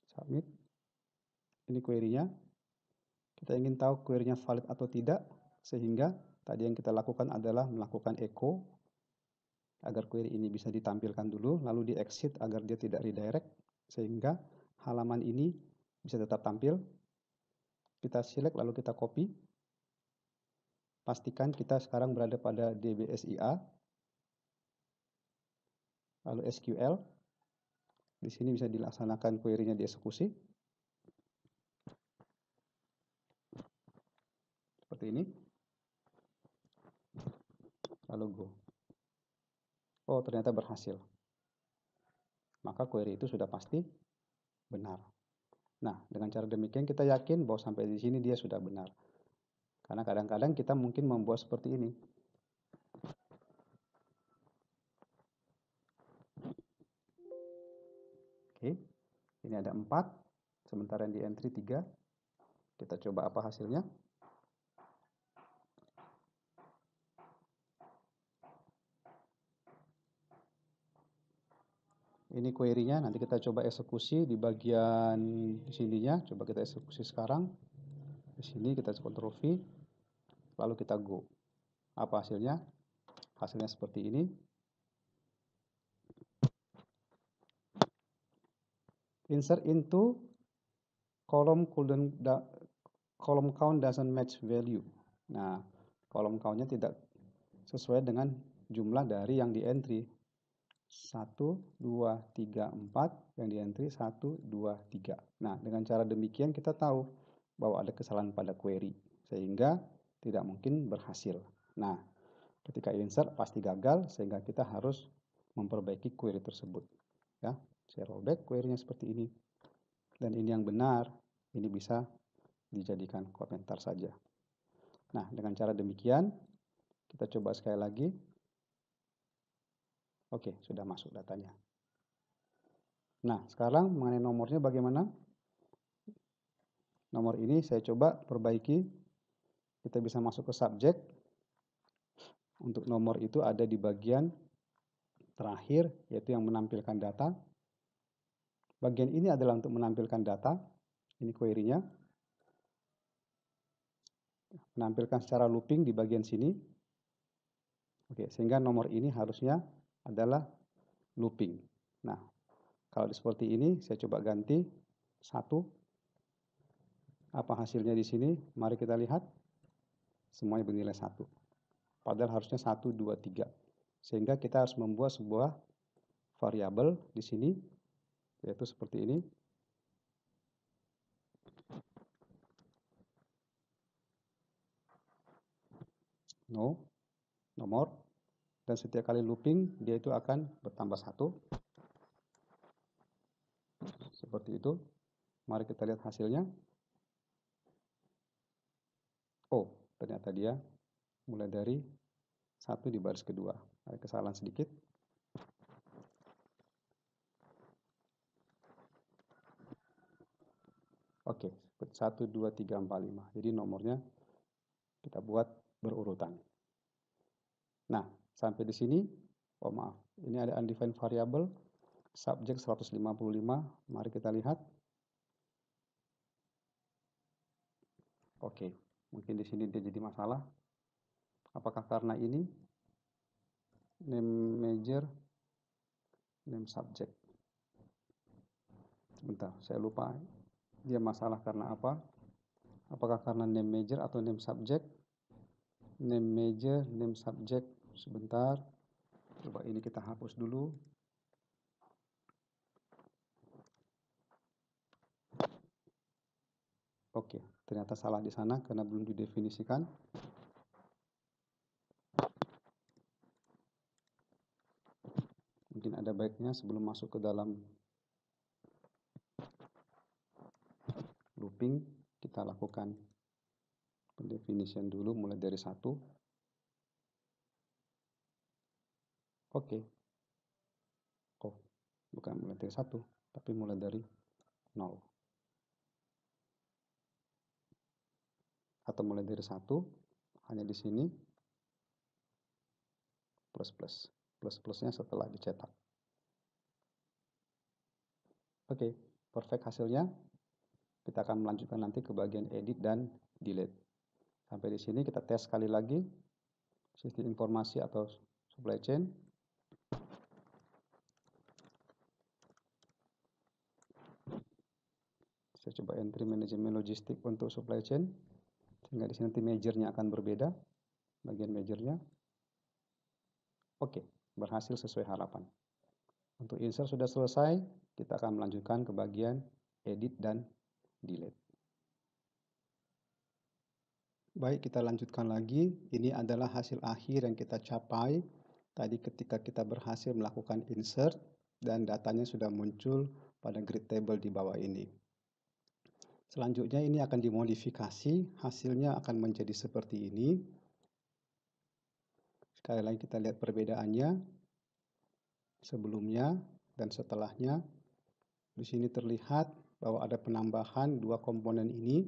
[SPEAKER 1] Submit. Ini query-nya. Kita ingin tahu query-nya valid atau tidak, sehingga tadi yang kita lakukan adalah melakukan echo agar query ini bisa ditampilkan dulu, lalu di exit agar dia tidak redirect, sehingga halaman ini bisa tetap tampil. Kita select lalu kita copy. Pastikan kita sekarang berada pada DBSIA, lalu SQL. Di sini bisa dilaksanakan query-nya dieksekusi. Seperti ini. Lalu go. Oh, ternyata berhasil. Maka query itu sudah pasti benar. Nah, dengan cara demikian kita yakin bahwa sampai di sini dia sudah benar. Karena kadang-kadang kita mungkin membuat seperti ini. Oke, ini ada 4, sementara yang di entry 3. Kita coba apa hasilnya. Ini query-nya, nanti kita coba eksekusi di bagian sininya. Coba kita eksekusi sekarang. Di sini kita Ctrl V, lalu kita go. Apa hasilnya? Hasilnya seperti ini. Insert into column count doesn't match value. Nah, column count-nya tidak sesuai dengan jumlah dari yang di entry. 1, 2, 3, 4, yang di entry 1, 2, 3. Nah, dengan cara demikian kita tahu bahwa ada kesalahan pada query, sehingga tidak mungkin berhasil. Nah, ketika insert pasti gagal, sehingga kita harus memperbaiki query tersebut. Ya, saya rollback query-nya seperti ini. Dan ini yang benar, ini bisa dijadikan komentar saja. Nah, dengan cara demikian, kita coba sekali lagi. Oke, sudah masuk datanya. Nah, sekarang mengenai nomornya bagaimana? Nomor ini saya coba perbaiki. Kita bisa masuk ke subjek. Untuk nomor itu ada di bagian terakhir, yaitu yang menampilkan data. Bagian ini adalah untuk menampilkan data. Ini query-nya. Menampilkan secara looping di bagian sini. Oke, sehingga nomor ini harusnya adalah looping. Nah, kalau seperti ini, saya coba ganti 1. Apa hasilnya di sini? Mari kita lihat. Semuanya bernilai 1. Padahal harusnya 1, 2, 3. Sehingga kita harus membuat sebuah variabel di sini, yaitu seperti ini. Nomor. Dan setiap kali looping, dia itu akan bertambah 1. Seperti itu. Mari kita lihat hasilnya. Oh, ternyata dia mulai dari 1 di baris kedua. Ada kesalahan sedikit. Oke, 1, 2, 3, 4, 5. Jadi nomornya kita buat berurutan. Nah, sampai di sini, oh maaf, ini ada undefined variable, subjek 155. Mari kita lihat. Oke, mungkin di sini dia jadi masalah. Apakah karena ini? Name major, name subject. Sebentar, saya lupa. Dia masalah karena apa? Apakah karena name major atau name subject? Name major, name subject. Sebentar. Coba ini kita hapus dulu. Oke, ternyata salah di sana karena belum didefinisikan. Mungkin ada baiknya sebelum masuk ke dalam looping, kita lakukan pendefinisian dulu mulai dari 1. Oke. Oh, bukan mulai dari 1, tapi mulai dari 0. Atau mulai dari 1, hanya di sini, plus-plus. Plus-plusnya setelah dicetak. Oke, perfect hasilnya. Kita akan melanjutkan nanti ke bagian edit dan delete. Sampai di sini kita tes sekali lagi. Sistem informasi atau supply chain. Saya coba entry manajemen logistik untuk supply chain. Sehingga di sini nanti majornya akan berbeda. Bagian majornya. Oke, berhasil sesuai harapan. Untuk insert sudah selesai. Kita akan melanjutkan ke bagian edit dan delete. Baik, kita lanjutkan lagi. Ini adalah hasil akhir yang kita capai. Tadi ketika kita berhasil melakukan insert dan datanya sudah muncul pada grid table di bawah ini. Selanjutnya ini akan dimodifikasi, hasilnya akan menjadi seperti ini. Sekali lagi kita lihat perbedaannya sebelumnya dan setelahnya. Di sini terlihat bahwa ada penambahan dua komponen ini.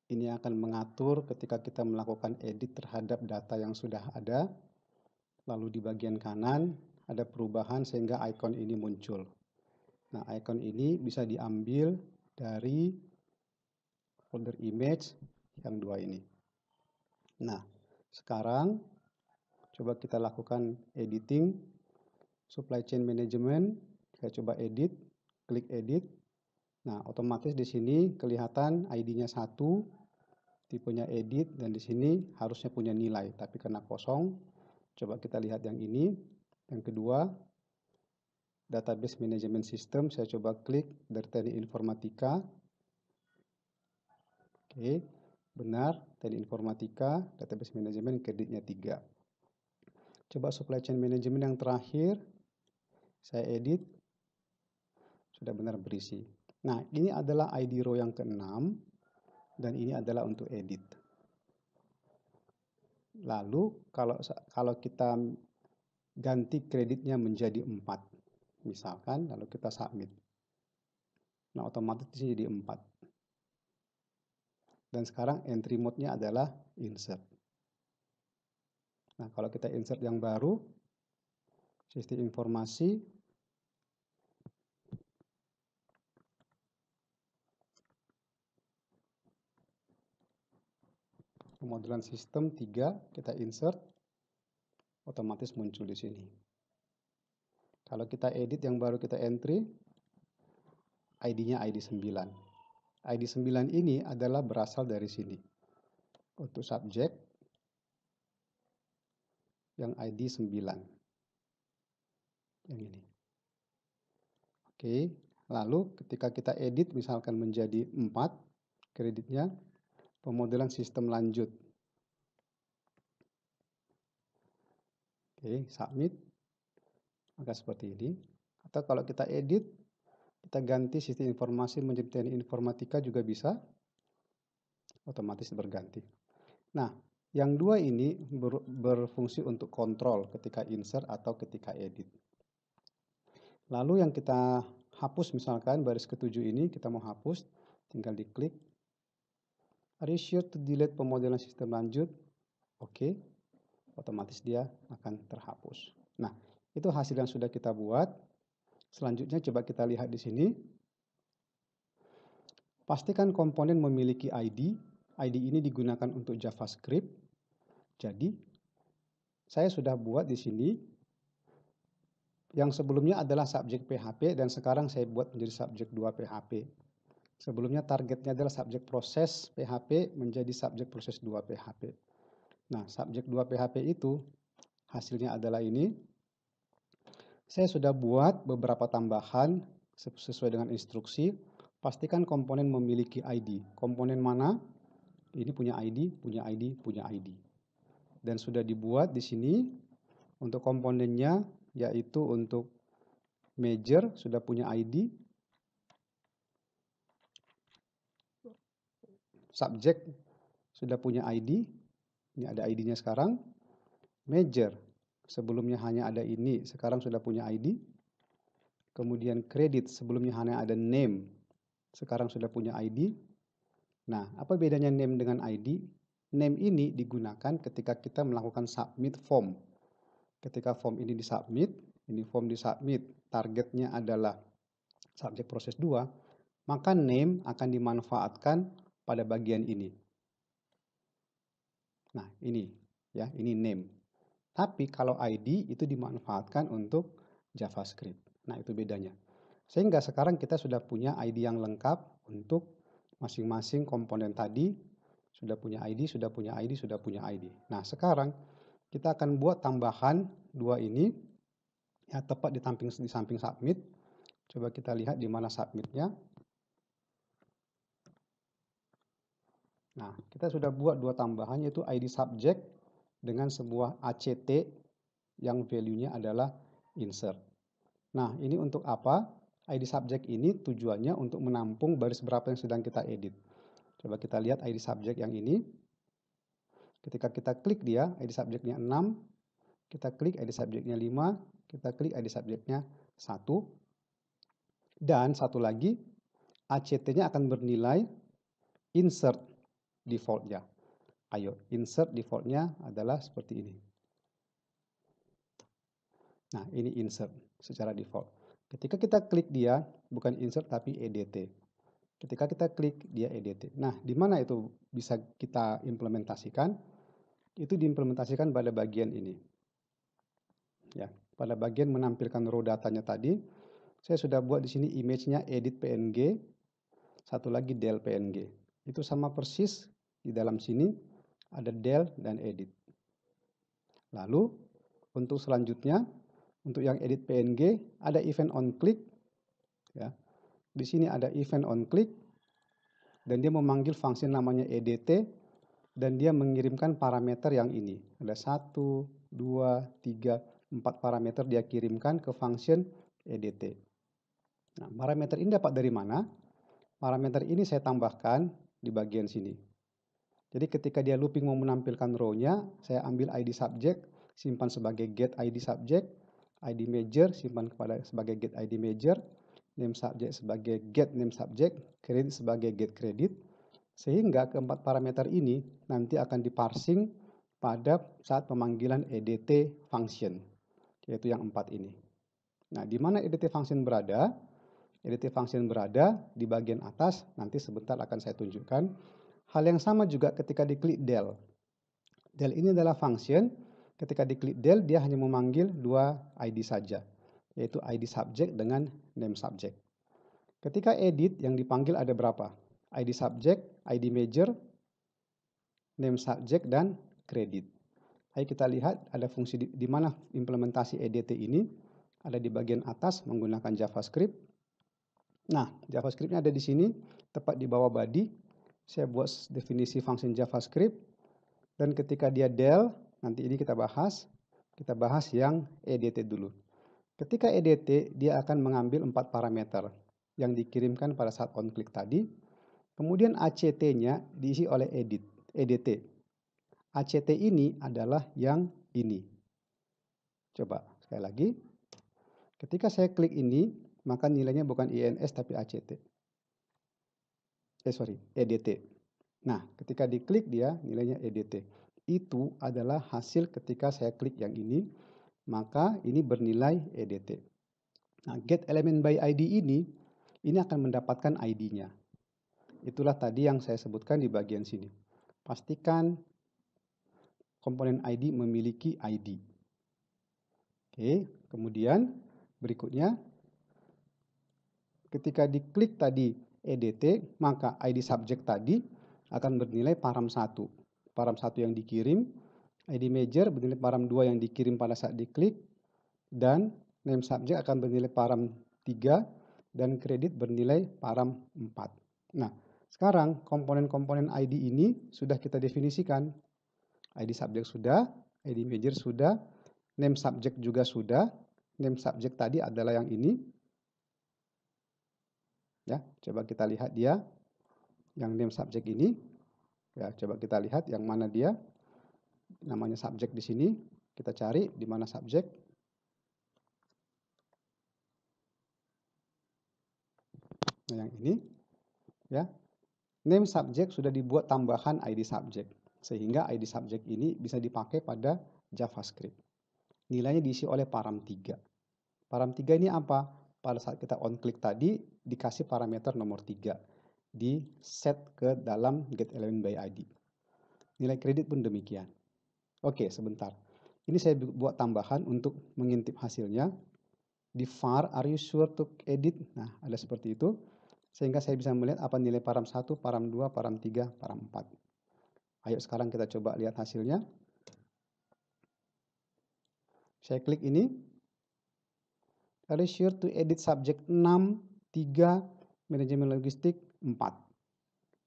[SPEAKER 1] Ini akan mengatur ketika kita melakukan edit terhadap data yang sudah ada. Lalu di bagian kanan ada perubahan sehingga icon ini muncul. Nah, icon ini bisa diambil dari folder image yang dua ini. Nah, sekarang coba kita lakukan editing supply chain management. Saya coba edit, klik edit. Nah, otomatis di sini kelihatan ID-nya 1, tipenya edit, dan di sini harusnya punya nilai, tapi karena kosong. Coba kita lihat yang ini. Yang kedua, database management system. Saya coba klik dari Teknik Informatika. Oke, benar, Teknik Informatika, database management, kreditnya 3. Coba supply chain management yang terakhir. Saya edit. Sudah benar berisi. Nah, ini adalah ID row yang ke-6 dan ini adalah untuk edit. Lalu kalau kita ganti kreditnya menjadi 4, misalkan, lalu kita submit. Nah, otomatis ini jadi 4. Dan sekarang entry mode-nya adalah insert. Nah, kalau kita insert yang baru, sistem informasi, pemodelan sistem 3, kita insert, otomatis muncul di sini. Kalau kita edit yang baru kita entry, ID-nya ID 9. ID 9 ini adalah berasal dari sini. Untuk subjek, yang ID 9. Yang ini. Oke, lalu ketika kita edit misalkan menjadi 4, kreditnya, pemodelan sistem lanjut. Oke, submit. Maka seperti ini. Atau kalau kita edit, kita ganti sistem informasi menjadi teknik informatika juga bisa. Otomatis berganti. Nah, yang dua ini berfungsi untuk kontrol ketika insert atau ketika edit. Lalu yang kita hapus misalkan baris ke-7 ini kita mau hapus, tinggal diklik. Are you sure to delete pemodelan sistem lanjut? Oke. Otomatis dia akan terhapus. Nah, itu hasil yang sudah kita buat. Selanjutnya coba kita lihat di sini. Pastikan komponen memiliki ID. ID ini digunakan untuk JavaScript. Jadi, saya sudah buat di sini. Yang sebelumnya adalah subjek PHP dan sekarang saya buat menjadi subjek 2 PHP. Sebelumnya targetnya adalah subjek proses PHP menjadi subjek proses 2 PHP. Nah, subjek 2 PHP itu hasilnya adalah ini. Saya sudah buat beberapa tambahan sesuai dengan instruksi. Pastikan komponen memiliki ID. Komponen mana? Ini punya ID, punya ID, punya ID. Dan sudah dibuat di sini untuk komponennya, yaitu untuk major sudah punya ID. Subject sudah punya ID. Ini ada ID-nya sekarang. Major sebelumnya hanya ada ini, sekarang sudah punya ID. Kemudian credit sebelumnya hanya ada name, sekarang sudah punya ID. Nah, apa bedanya name dengan ID? Name ini digunakan ketika kita melakukan submit form. Ketika form ini disubmit, ini form disubmit, targetnya adalah subjek proses 2, maka name akan dimanfaatkan pada bagian ini. Nah, ini ya, ini name. Tapi kalau ID itu dimanfaatkan untuk JavaScript. Nah, itu bedanya. Sehingga sekarang kita sudah punya ID yang lengkap untuk masing-masing komponen tadi. Sudah punya ID, sudah punya ID, sudah punya ID. Nah, sekarang kita akan buat tambahan dua ini. Ya, tepat di samping submit. Coba kita lihat di mana submitnya. Nah, kita sudah buat dua tambahan yaitu ID subject dengan sebuah ACT yang value-nya adalah insert. Nah, ini untuk apa? ID subject ini tujuannya untuk menampung baris berapa yang sedang kita edit. Coba kita lihat ID subject yang ini. Ketika kita klik dia, ID subjeknya 6, kita klik ID subjeknya 5, kita klik ID subjeknya 1. Dan satu lagi, ACT-nya akan bernilai insert default-nya. Ayo, insert default-nya adalah seperti ini. Nah, ini insert secara default. Ketika kita klik dia, bukan insert tapi EDT. Ketika kita klik dia EDT. Nah, di mana itu bisa kita implementasikan? Itu diimplementasikan pada bagian ini. Ya, pada bagian menampilkan raw datanya tadi, saya sudah buat di sini image-nya edit PNG, satu lagi del PNG. Itu sama persis di dalam sini ada del dan edit. Lalu untuk selanjutnya, untuk yang edit PNG ada event on click. Ya, di sini ada event on click dan dia memanggil fungsi namanya EDT dan dia mengirimkan parameter yang ini. Ada 1, 2, 3, 4 parameter dia kirimkan ke function EDT. Nah, parameter ini dapat dari mana? Parameter ini saya tambahkan di bagian sini. Jadi ketika dia looping mau menampilkan row-nya, saya ambil ID subject, simpan sebagai get ID subject, ID major simpan sebagai get ID major, name subject sebagai get name subject, credit sebagai get credit, sehingga keempat parameter ini nanti akan diparsing pada saat pemanggilan EDT function, yaitu yang 4 ini. Nah, di mana EDT function berada? EDT function berada di bagian atas, nanti sebentar akan saya tunjukkan. Hal yang sama juga ketika diklik del. Del ini adalah function, ketika diklik del dia hanya memanggil 2 ID saja, yaitu ID subject dengan name subject. Ketika edit yang dipanggil ada berapa? ID subject, ID major, name subject, dan credit. Ayo kita lihat ada fungsi di mana implementasi EDT ini ada di bagian atas menggunakan JavaScript. Nah, JavaScript-nya ada di sini, tepat di bawah body. Saya buat definisi function JavaScript. Dan ketika dia del, nanti ini kita bahas yang EDT dulu. Ketika EDT, dia akan mengambil 4 parameter yang dikirimkan pada saat on click tadi. Kemudian ACT-nya diisi oleh EDT. ACT ini adalah yang ini. Coba sekali lagi. Ketika saya klik ini, maka nilainya bukan INS tapi ACT. EDT. Nah, ketika diklik dia nilainya EDT. Itu adalah hasil ketika saya klik yang ini, maka ini bernilai EDT. Nah, get element by ID ini akan mendapatkan ID-nya. Itulah tadi yang saya sebutkan di bagian sini. Pastikan komponen ID memiliki ID. Oke, kemudian berikutnya ketika diklik tadi EDT, maka ID subject tadi akan bernilai param 1. Param 1 yang dikirim, ID major bernilai param 2 yang dikirim pada saat diklik, dan name subject akan bernilai param 3, dan kredit bernilai param 4. Nah, sekarang komponen-komponen ID ini sudah kita definisikan. ID subject sudah, ID major sudah, name subject juga sudah. Name subject tadi adalah yang ini. Ya, coba kita lihat dia yang name subject ini. Ya, coba kita lihat yang mana dia. Namanya subject di sini. Kita cari di mana subject. Nah, yang ini. Ya. Name subject sudah dibuat tambahan ID subject. Sehingga ID subject ini bisa dipakai pada JavaScript. Nilainya diisi oleh param 3. Param 3 ini apa? Pada saat kita on click tadi dikasih parameter nomor 3. Di set ke dalam get element by ID. Nilai kredit pun demikian. Oke, sebentar. Ini saya buat tambahan untuk mengintip hasilnya. Di var, are you sure to edit? Nah, ada seperti itu. Sehingga saya bisa melihat apa nilai param 1, param 2, param 3, param 4. Ayo sekarang kita coba lihat hasilnya. Saya klik ini. Are you sure to edit subject 6, 3, manajemen logistik 4.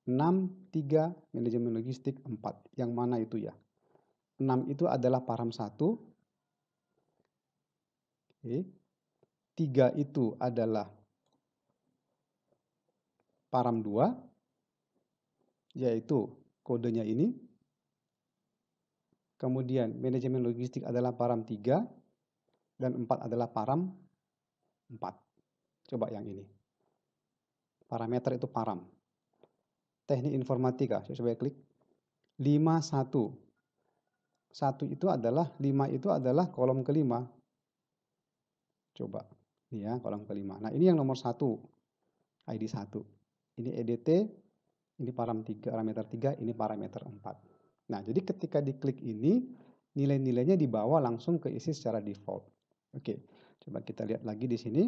[SPEAKER 1] 6, 3, manajemen logistik 4. Yang mana itu ya? 6 itu adalah param 1. Oke. 3 itu adalah param 2, yaitu kodenya ini. Kemudian manajemen logistik adalah param 3, dan 4 adalah param 4. Coba yang ini. Parameter itu param. Teknik informatika, saya coba klik. 51. 1 itu adalah, 5 itu adalah kolom kelima. Coba, ini ya kolom kelima. Nah ini yang nomor 1, ID 1. Ini EDT, ini parameter 3, ini parameter 4. Nah jadi ketika diklik ini, nilai-nilainya dibawa langsung ke isi secara default. Oke, coba kita lihat lagi di sini.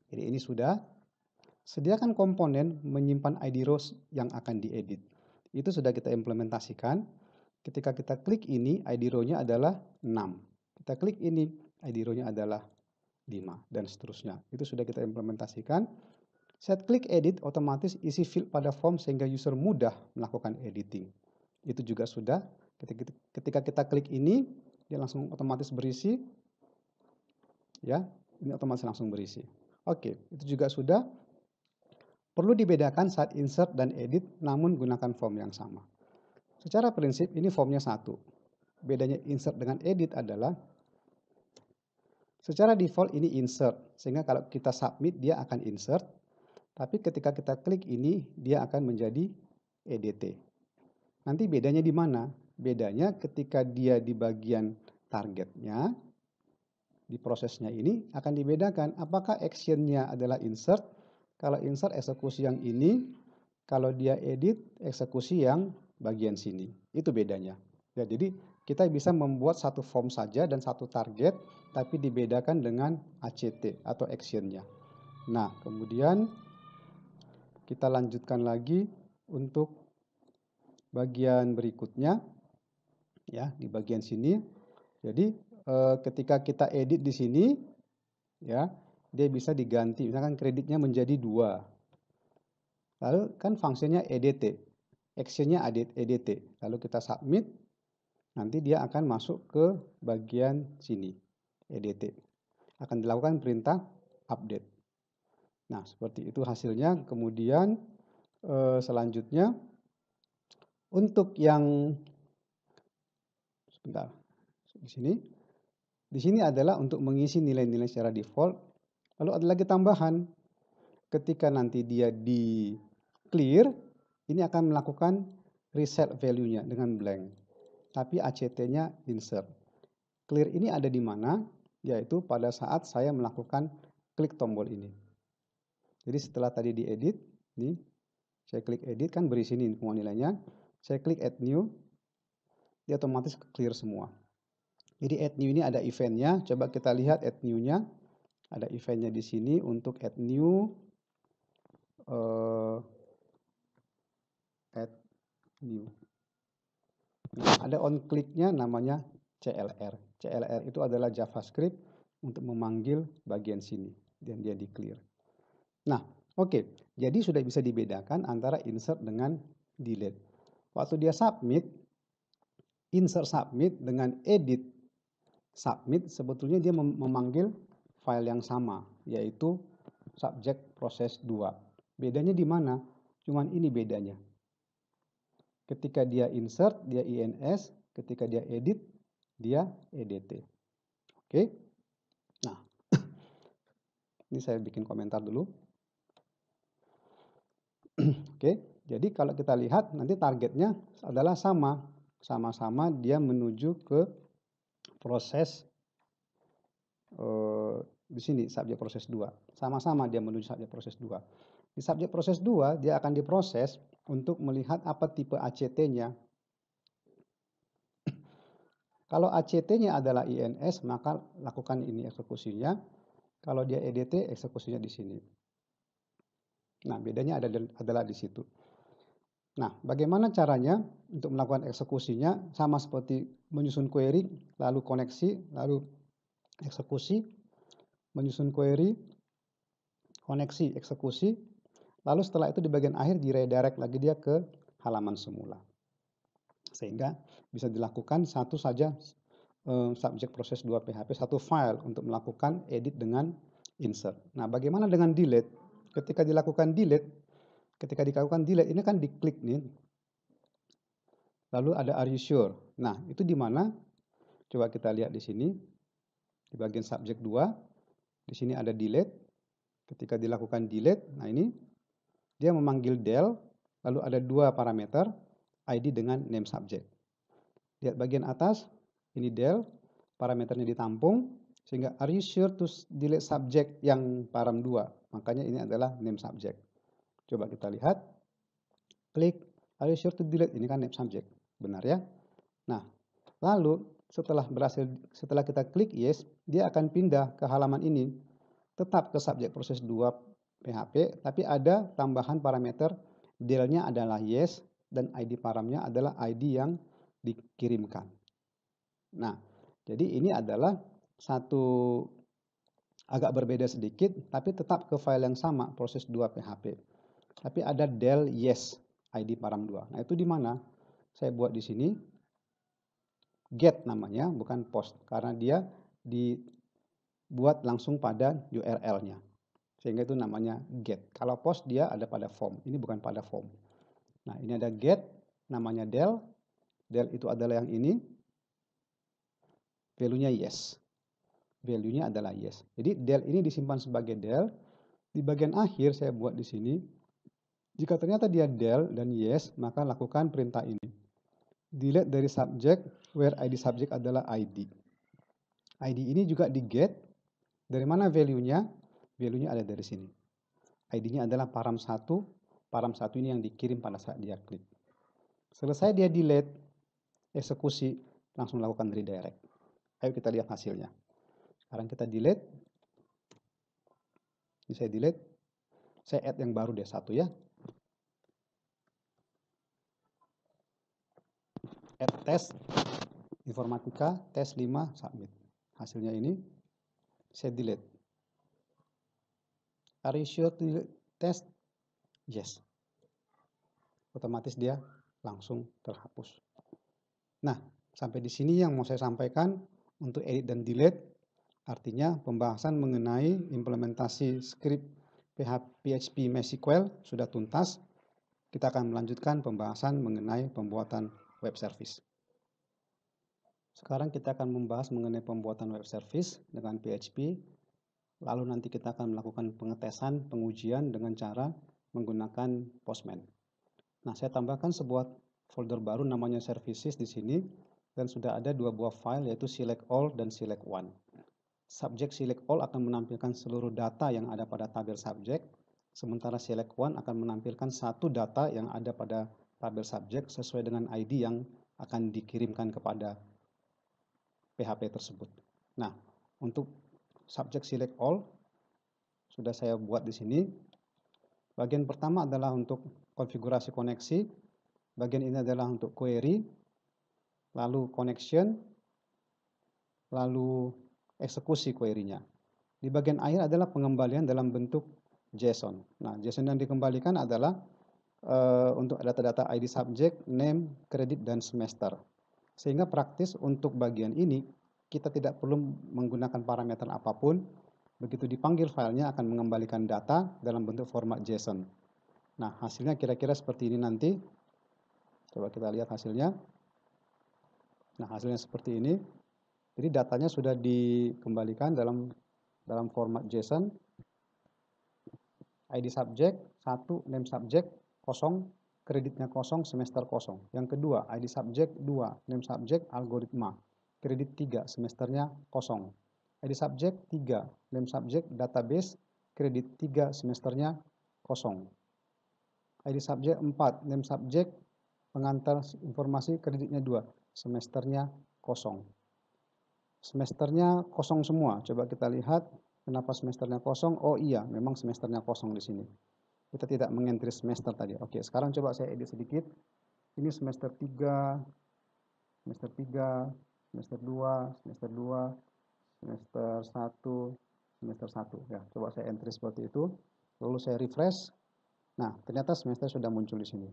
[SPEAKER 1] Jadi ini sudah. Sediakan komponen menyimpan ID rows yang akan diedit. Itu sudah kita implementasikan. Ketika kita klik ini, ID row-nya adalah 6. Kita klik ini, ID row-nya adalah 5, dan seterusnya. Itu sudah kita implementasikan. Set klik edit, otomatis isi field pada form sehingga user mudah melakukan editing. Itu juga sudah. Ketika kita klik ini, dia langsung otomatis berisi. Ya, ini otomatis langsung berisi. Oke, itu juga sudah. Perlu dibedakan saat insert dan edit, namun gunakan form yang sama. Secara prinsip ini formnya satu. Bedanya insert dengan edit adalah secara default ini insert, sehingga kalau kita submit dia akan insert, tapi ketika kita klik ini dia akan menjadi EDT. Nanti bedanya di mana? Bedanya ketika dia di bagian targetnya, di prosesnya ini akan dibedakan apakah actionnya adalah insert. Kalau insert eksekusi yang ini, kalau dia edit eksekusi yang bagian sini. Itu bedanya. Ya, jadi kita bisa membuat satu form saja dan satu target, tapi dibedakan dengan ACT atau actionnya. Nah, kemudian kita lanjutkan lagi untuk bagian berikutnya. Ya, di bagian sini. Jadi ketika kita edit di sini, ya, dia bisa diganti. Misalkan kreditnya menjadi 2. Lalu kan fungsinya EDT. Actionnya EDT. Lalu kita submit. Nanti dia akan masuk ke bagian sini. EDT. Akan dilakukan perintah update. Nah, seperti itu hasilnya. Kemudian selanjutnya untuk yang sebentar. Di sini adalah untuk mengisi nilai-nilai secara default. Lalu ada lagi tambahan. Ketika nanti dia di clear, ini akan melakukan reset value-nya dengan blank. Tapi ACT-nya insert. Clear ini ada di mana? Yaitu pada saat saya melakukan klik tombol ini. Jadi setelah tadi diedit, nih, saya klik edit kan berisi ini semua nilainya. Saya klik add new, dia otomatis clear semua. Jadi add new ini ada eventnya. Coba kita lihat add new-nya. Ada eventnya di sini untuk add new. Add new. Nah, ada on click-nya namanya CLR. CLR itu adalah JavaScript untuk memanggil bagian sini dan dia di clear. Nah, oke. Jadi sudah bisa dibedakan antara insert dengan delete. Waktu dia submit, insert submit dengan edit submit sebetulnya dia memanggil file yang sama, yaitu subject process 2. Bedanya di mana? Cuman ini bedanya. Ketika dia insert, dia INS. Ketika dia edit, dia EDT. Oke. Nah, ini saya bikin komentar dulu. Oke, jadi kalau kita lihat nanti targetnya adalah sama. Sama-sama dia menuju ke proses di sini subject proses 2. Sama-sama dia menuju subject proses 2. Di subject proses 2 dia akan diproses untuk melihat apa tipe ACT-nya. Kalau ACT-nya adalah INS, maka lakukan ini eksekusinya. Kalau dia EDT, eksekusinya di sini. Nah, bedanya adalah di situ. Nah, bagaimana caranya untuk melakukan eksekusinya? Sama seperti menyusun query, lalu koneksi, lalu eksekusi, menyusun query, koneksi, eksekusi, lalu setelah itu di bagian akhir di redirect lagi dia ke halaman semula. Sehingga bisa dilakukan satu saja subject process 2 PHP, satu file untuk melakukan edit dengan insert. Nah, bagaimana dengan delete? Ketika dilakukan delete, Ketika dilakukan delete, ini kan diklik nih. Lalu ada are you sure? Nah, itu di mana? Coba kita lihat di sini. Di bagian subjek 2, di sini ada delete. Ketika dilakukan delete, nah ini dia memanggil del, lalu ada dua parameter, ID dengan name subject. Lihat bagian atas, ini del, parameternya ditampung, sehingga are you sure to delete subject yang param 2? Makanya ini adalah name subject. Coba kita lihat, klik, are you sure to delete? Ini kan name subject, benar ya? Nah, lalu setelah kita klik yes, dia akan pindah ke halaman ini, tetap ke subjek proses 2 PHP, tapi ada tambahan parameter del-nya adalah yes dan ID paramnya adalah ID yang dikirimkan. Nah, jadi ini adalah satu agak berbeda sedikit, tapi tetap ke file yang sama, proses 2 PHP. Tapi ada del yes ID param 2. Nah, itu di mana? Saya buat di sini get namanya, bukan post, karena dia dibuat langsung pada URL-nya. Sehingga itu namanya get. Kalau post dia ada pada form, ini bukan pada form. Nah, ini ada get, namanya del. Del itu adalah yang ini, value-nya yes. Value-nya adalah yes. Jadi del ini disimpan sebagai del. Di bagian akhir saya buat di sini, jika ternyata dia del dan yes, maka lakukan perintah ini. Delete dari subject where ID subject adalah ID. ID ini juga di get. Dari mana value-nya? Value-nya ada dari sini. ID-nya adalah param 1. Param 1 ini yang dikirim pada saat dia klik. Selesai dia delete, eksekusi, langsung lakukan redirect. Ayo kita lihat hasilnya. Sekarang kita delete. Ini saya delete. Saya add yang baru deh, 1 ya. Add test informatika tes 5 submit. Hasilnya ini saya delete. Are you sure to delete test? Yes. Otomatis dia langsung terhapus. Nah, sampai di sini yang mau saya sampaikan untuk edit dan delete, artinya pembahasan mengenai implementasi script PHP MySQL sudah tuntas. Kita akan melanjutkan pembahasan mengenai pembuatan web service. Sekarang kita akan membahas mengenai pembuatan web service dengan PHP. Lalu nanti kita akan melakukan pengetesan, pengujian dengan cara menggunakan Postman. Nah, saya tambahkan sebuah folder baru namanya services di sini dan sudah ada 2 buah file yaitu select all dan select one. Subject select all akan menampilkan seluruh data yang ada pada tabel subject, sementara select one akan menampilkan satu data yang ada pada tabel subject sesuai dengan ID yang akan dikirimkan kepada PHP tersebut. Nah, untuk subject select all sudah saya buat di sini. Bagian pertama adalah untuk konfigurasi koneksi. Bagian ini adalah untuk query, lalu connection, lalu eksekusi query-nya. Di bagian akhir adalah pengembalian dalam bentuk JSON. Nah, JSON yang dikembalikan adalah untuk data-data ID subject, name, kredit, dan semester. Sehingga praktis untuk bagian ini kita tidak perlu menggunakan parameter apapun. Begitu dipanggil filenya akan mengembalikan data dalam bentuk format JSON. Nah, hasilnya kira-kira seperti ini nanti. Coba kita lihat hasilnya. Nah, hasilnya seperti ini. Jadi datanya sudah dikembalikan dalam format JSON. ID subject 1, name subject 0, kreditnya 0, semester 0. Yang kedua, ID subject 2, name subject algoritma, kredit 3, semesternya 0. ID subject 3, name subject database, kredit 3, semesternya 0. ID subject 4, name subject pengantar informasi, kreditnya 2, semesternya 0. Semesternya 0 semua. Coba kita lihat kenapa semesternya 0. Oh iya, memang semesternya 0 di sini. Kita tidak mengentry semester tadi. Oke, sekarang coba saya edit sedikit. Ini semester 3, semester 3, semester 2, semester 2, semester 1, semester 1. Ya, coba saya entry seperti itu. Lalu saya refresh. Nah, ternyata semester sudah muncul di sini.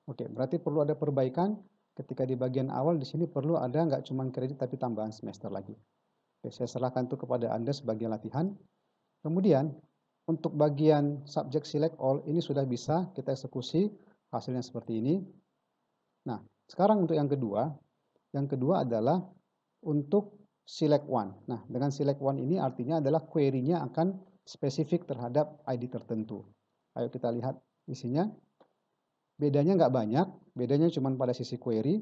[SPEAKER 1] Oke, berarti perlu ada perbaikan. Ketika di bagian awal di sini perlu ada nggak cuma kredit tapi tambahan semester lagi. Oke, saya serahkan itu kepada Anda sebagai latihan. Kemudian Untuk bagian subject select all ini sudah bisa kita eksekusi, hasilnya seperti ini. Nah, sekarang untuk yang kedua adalah untuk select one. Nah, dengan select one ini artinya adalah query-nya akan spesifik terhadap ID tertentu. Ayo kita lihat isinya. Bedanya nggak banyak, bedanya cuma pada sisi query.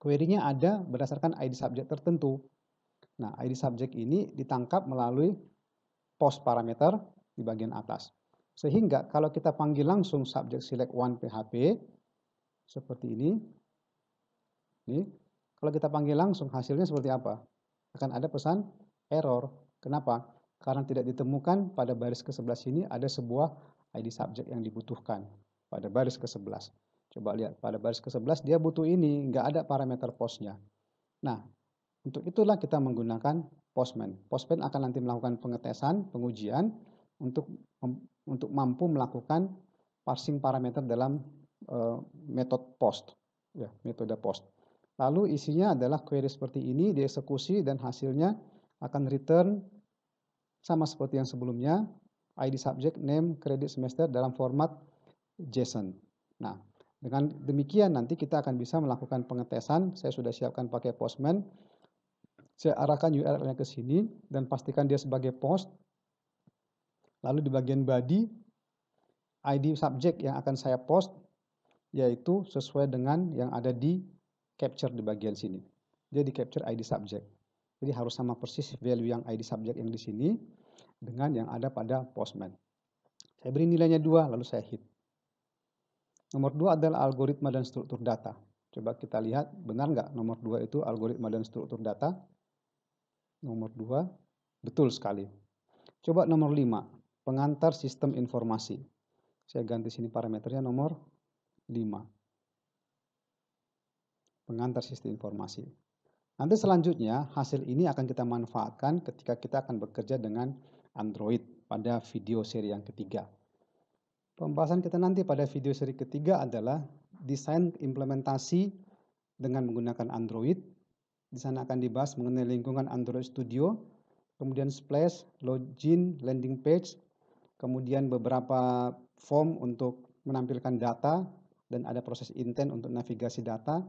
[SPEAKER 1] Query-nya ada berdasarkan ID subject tertentu. Nah, ID subject ini ditangkap melalui post parameter di bagian atas. Sehingga kalau kita panggil langsung subject select one PHP seperti ini, kalau kita panggil langsung hasilnya seperti apa? Akan ada pesan error. Kenapa? Karena tidak ditemukan pada baris ke-11 ini ada sebuah ID subject yang dibutuhkan pada baris ke-11. Coba lihat, pada baris ke-11 dia butuh ini, nggak ada parameter postnya. Nah, untuk itulah kita menggunakan Postman. Postman akan nanti melakukan pengetesan, pengujian untuk mampu melakukan parsing parameter dalam metode post, ya, metode post. Lalu isinya adalah query seperti ini, dieksekusi dan hasilnya akan return sama seperti yang sebelumnya, ID subject, name, credit semester dalam format JSON. Nah, dengan demikian nanti kita akan bisa melakukan pengetesan. Saya sudah siapkan pakai Postman. Saya arahkan URL-nya ke sini dan pastikan dia sebagai post. Lalu di bagian body, ID subject yang akan saya post yaitu sesuai dengan yang ada di capture di bagian sini. Dia di capture ID subject. Jadi harus sama persis value yang ID subject yang di sini dengan yang ada pada Postman. Saya beri nilainya 2 lalu saya hit. Nomor 2 adalah algoritma dan struktur data. Coba kita lihat benar nggak nomor 2 itu algoritma dan struktur data. Nomor 2, betul sekali. Coba nomor 5, pengantar sistem informasi. Saya ganti sini parameternya nomor 5. Pengantar sistem informasi. Nanti selanjutnya hasil ini akan kita manfaatkan ketika kita akan bekerja dengan Android pada video seri yang ketiga. Pembahasan kita nanti pada video seri ketiga adalah desain implementasi dengan menggunakan Android. Di sana akan dibahas mengenai lingkungan Android Studio, kemudian splash, login, landing page, kemudian beberapa form untuk menampilkan data, dan ada proses intent untuk navigasi data.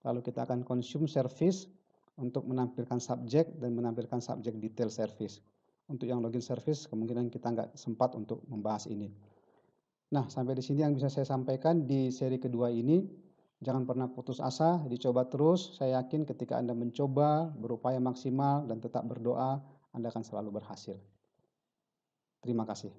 [SPEAKER 1] Lalu kita akan consume service untuk menampilkan subjek dan menampilkan subjek detail service. Untuk yang login service kemungkinan kita nggak sempat untuk membahas ini. Nah, sampai di sini yang bisa saya sampaikan di seri kedua ini. Jangan pernah putus asa, dicoba terus. Saya yakin ketika Anda mencoba, berupaya maksimal, dan tetap berdoa, Anda akan selalu berhasil. Terima kasih.